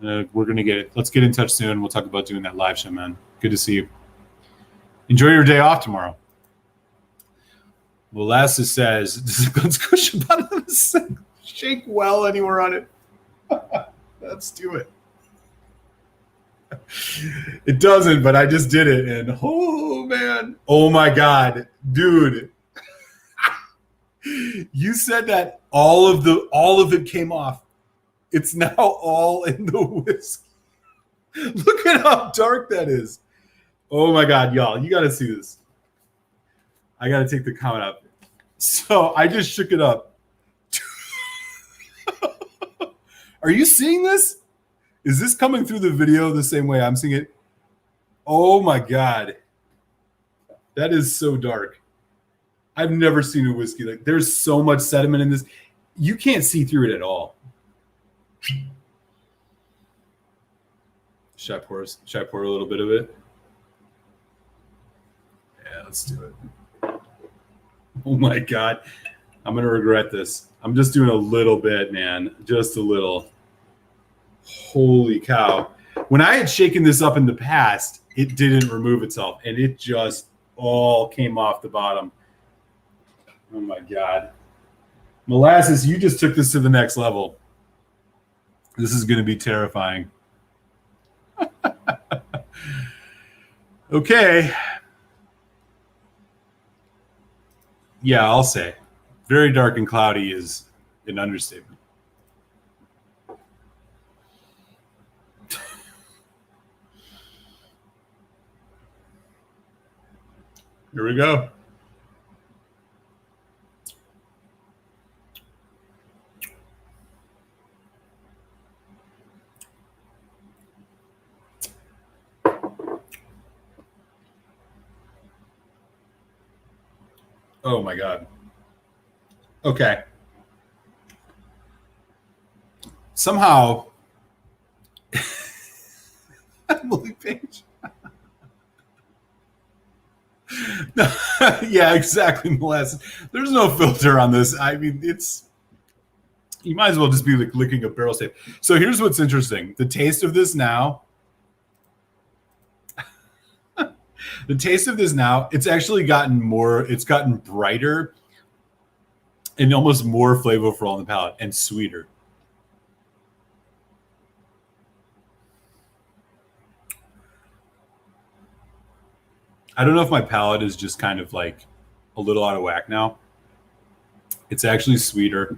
We're gonna let's get in touch soon. We'll talk about doing that live show, man. Good to see you. Enjoy your day off tomorrow. Molasses says, does the Glen Scotia bottom shake well anywhere on it? Let's do it. It doesn't, but I just did it, and oh man, oh my god, dude. You said that all of it came off. It's now all in the whiskey. Look at how dark that is. Oh my god, y'all, you got to see this. I got to take the comment up. So I just shook it up. Are you seeing this? Is this coming through the video the same way I'm seeing it? Oh my god. That is so dark. I've never seen a whiskey there's so much sediment in this. You can't see through it at all. Should I pour a little bit of it? Yeah, let's do it. Oh my god. I'm going to regret this. I'm just doing a little bit, man. Just a little. Holy cow. When I had shaken this up in the past, it didn't remove itself, and it just all came off the bottom. Oh my god. Molasses, you just took this to the next level. This is going to be terrifying. Okay. Yeah, I'll say. Very dark and cloudy is an understatement. Here we go. Oh my god. Okay. somehow, Emily Page. Yeah, exactly, molasses. There's no filter on this. I mean, you might as well just be like licking a barrel safe. So here's what's interesting. The taste of this now, it's actually gotten brighter and almost more flavorful on the palate and sweeter. I don't know if my palate is just kind of like a little out of whack now. It's actually sweeter.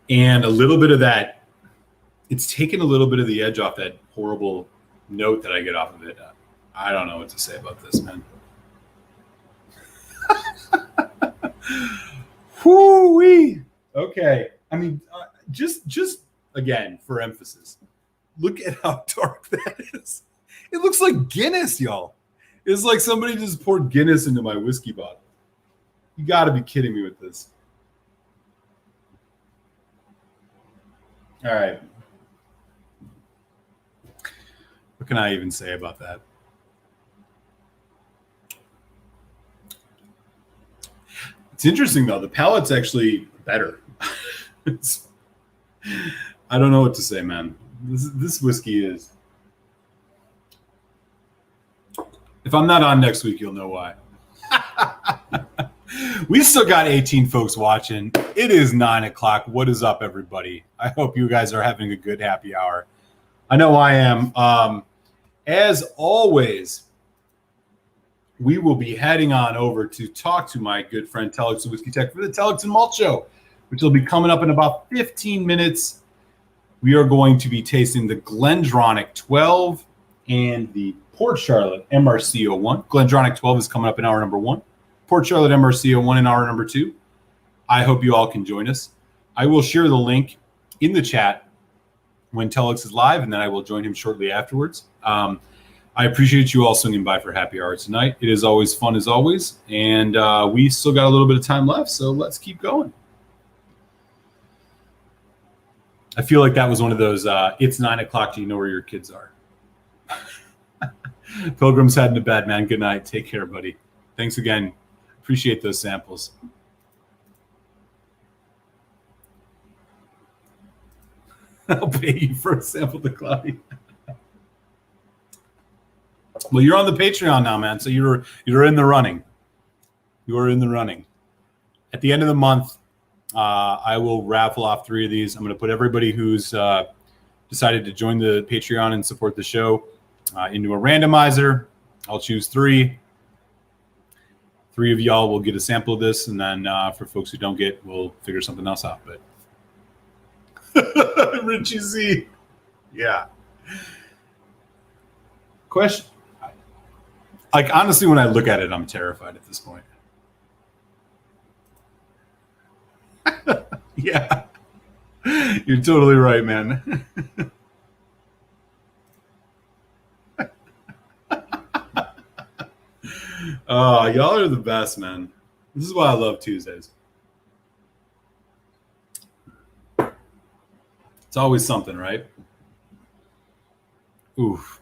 And a little bit of that, it's taken a little bit of the edge off that horrible note that I get off of it. I don't know what to say about this, man. Whoo-wee. Okay. I mean, just again, for emphasis, look at how dark that is. It looks like Guinness, y'all. It's like somebody just poured Guinness into my whiskey bottle. You got to be kidding me with this. All right. What can I even say about that? It's interesting, though. The palate's actually better. I don't know what to say, man. This whiskey is... If I'm not on next week, you'll know why. We still got 18 folks watching. It is 9 o'clock. What is up, everybody? I hope you guys are having a good happy hour. I know I am. As always, we will be heading on over to talk to my good friend Telex Whiskey Tech for the Telex Malt Show, which will be coming up in about 15 minutes. We are going to be tasting the Glendronach 12 and the Port Charlotte MRC01. Glendronach 12 is coming up in hour number 1. Port Charlotte MRC01 in hour number 2. I hope you all can join us. I will share the link in the chat when Telex is live, and then I will join him shortly afterwards. I appreciate you all swinging by for happy hour tonight. It is always fun as always, and we still got a little bit of time left, so let's keep going. I feel like that was one of those, it's 9 o'clock, do you know where your kids are? Pilgrim's heading to bed, man. Good night. Take care, buddy. Thanks again. Appreciate those samples. I'll pay you for a sample to Cloudy. Well, you're on the Patreon now, man. So you're in the running. You are in the running. At the end of the month, I will raffle off 3 of these. I'm going to put everybody who's decided to join the Patreon and support the show into a randomizer. I'll choose 3. 3 of y'all will get a sample of this, and then for folks who don't get, we'll figure something else out. But Richie Z, yeah. Question. Like, honestly, when I look at it, I'm terrified at this point. Yeah, you're totally right, man. Oh, y'all are the best, man. This is why I love Tuesdays. It's always something, right? Oof.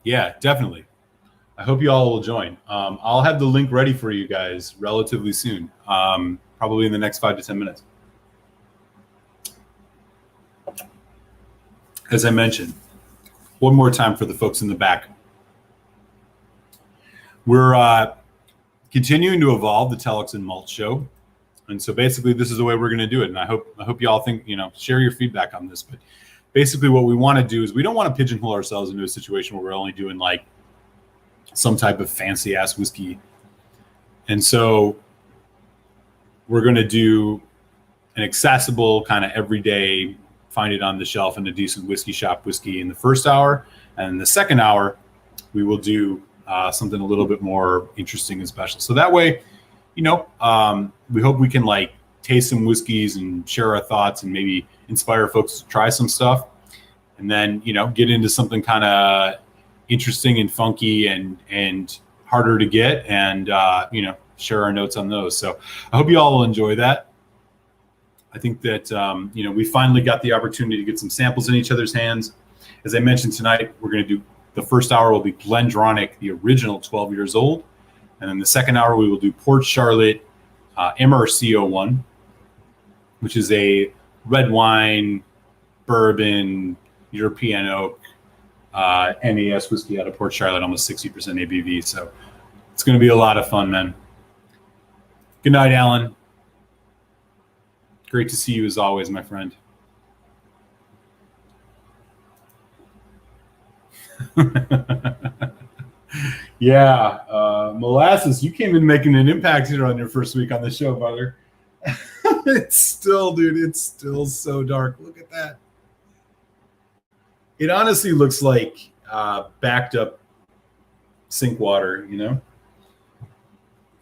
Yeah, definitely. I hope you all will join. I'll have the link ready for you guys relatively soon, probably in the next 5 to 10 minutes. As I mentioned, one more time for the folks in the back. We're continuing to evolve the Telex and Malt Show. And so basically this is the way we're going to do it. And I hope you all think, share your feedback on this. But basically what we want to do is we don't want to pigeonhole ourselves into a situation where we're only doing like some type of fancy ass whiskey. And so we're going to do an accessible kind of everyday, find it on the shelf in a decent whiskey shop whiskey in the first hour. And in the second hour, we will do something a little bit more interesting and special. So that way, we hope we can like taste some whiskeys and share our thoughts and maybe inspire folks to try some stuff. And then, get into something kind of interesting and funky and harder to get, and share our notes on those. So I hope you all will enjoy that. I think that we finally got the opportunity to get some samples in each other's hands. As I mentioned tonight, we're going to do the first hour will be Glendronach, the original 12 years old, and then the second hour we will do Port Charlotte MRC01, which is a red wine, bourbon, European oak, NAS whiskey out of Port Charlotte, almost 60% ABV. So it's going to be a lot of fun, man. Good night, Alan. Great to see you as always, my friend. Yeah, Molasses, you came in making an impact here on your first week on the show, brother. It's still so dark. Look at that. It honestly looks like backed up sink water, If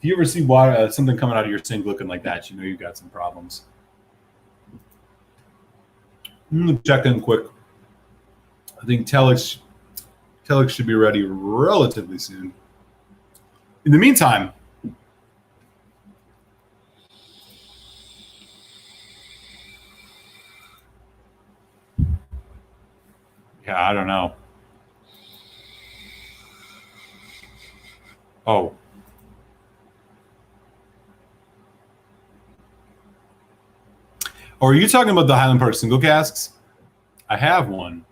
you ever see water, something coming out of your sink looking like that, you've got some problems. I'm going to check in quick. I think Telex should be ready relatively soon. In the meantime, I don't know. Oh. Are you talking about the Highland Park single casks? I have one.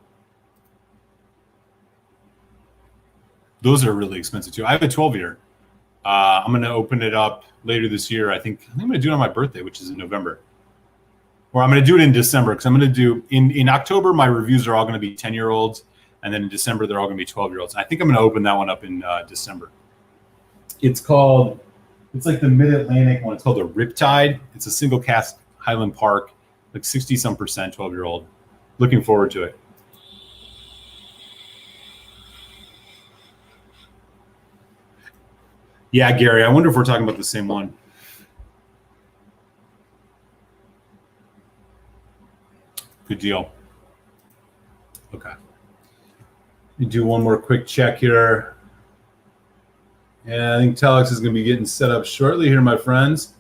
Those are really expensive too. I have a 12-year. I'm going to open it up later this year. I think I'm going to do it on my birthday, which is in November. Or I'm going to do it in December, because I'm going to do in October. My reviews are all going to be 10-year-olds, and then in December they're all going to be 12-year-olds. I think I'm going to open that one up in December. It's like the Mid-Atlantic one. It's called the Riptide. It's a single cask Highland Park, like 60-some% 12-year-old. Looking forward to it. Yeah, Gary, I wonder if we're talking about the same one. Good deal. Okay. Let me do one more quick check here. Yeah, I think Telex is going to be getting set up shortly here, my friends,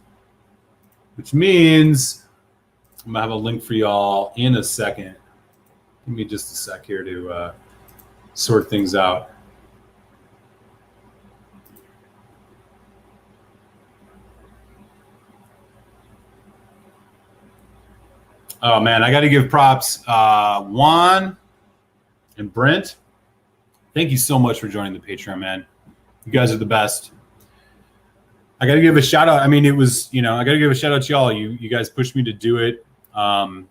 which means I'm going to have a link for y'all in a second. Give me just a sec here to sort things out. Oh, man, I got to give props. Juan and Brent, thank you so much for joining the Patreon, man. You guys are the best. I got to give a shout out. I mean, it was, I got to give a shout out to y'all. You guys pushed me to do it. I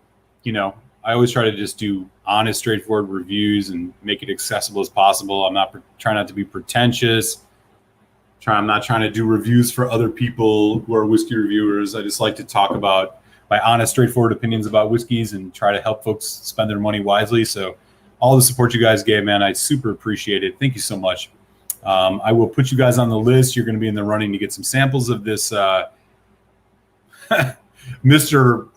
always try to just do honest, straightforward reviews and make it accessible as possible. I'm not trying not to be pretentious. I'm not trying to do reviews for other people who are whiskey reviewers. I just like to talk about my honest, straightforward opinions about whiskeys and try to help folks spend their money wisely. So all the support you guys gave, man, I super appreciate it. Thank you so much. I will put you guys on the list. You're going to be in the running to get some samples of this Mr.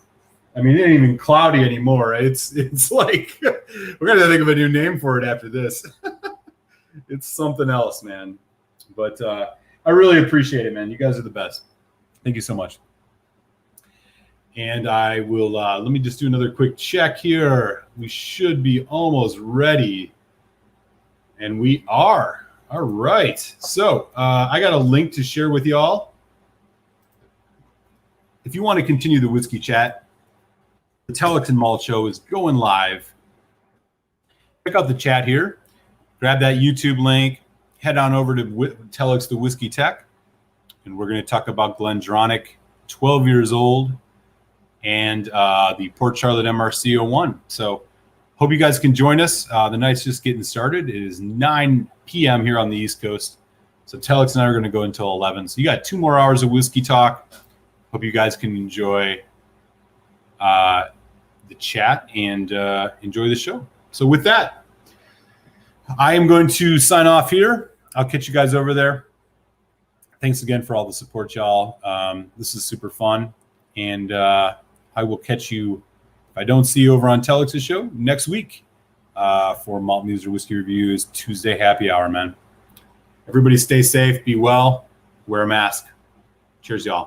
I mean, it ain't even cloudy anymore. It's like we're going to think of a new name for it after this. It's something else, man. But I really appreciate it, man. You guys are the best. Thank you so much. And I will, let me just do another quick check here. We should be almost ready. And we are. All right. So I got a link to share with y'all. If you want to continue the whiskey chat, the Telex Malt Show is going live. Check out the chat here. Grab that YouTube link. Head on over to Telex the Whiskey Tech. And we're going to talk about Glendronach, 12 years old. And the Port Charlotte MRC01. So hope you guys can join us. The night's just getting started. It is 9 p.m. here on the East Coast. So Telex and I are going to go until 11. So you got 2 more hours of whiskey talk. Hope you guys can enjoy the chat and enjoy the show. So with that, I am going to sign off here. I'll catch you guys over there. Thanks again for all the support, y'all. This is super fun. And I will catch you, if I don't see you over on Telex's show, next week for Malt Muser Whiskey Reviews Tuesday Happy Hour, man. Everybody stay safe, be well, wear a mask. Cheers, y'all.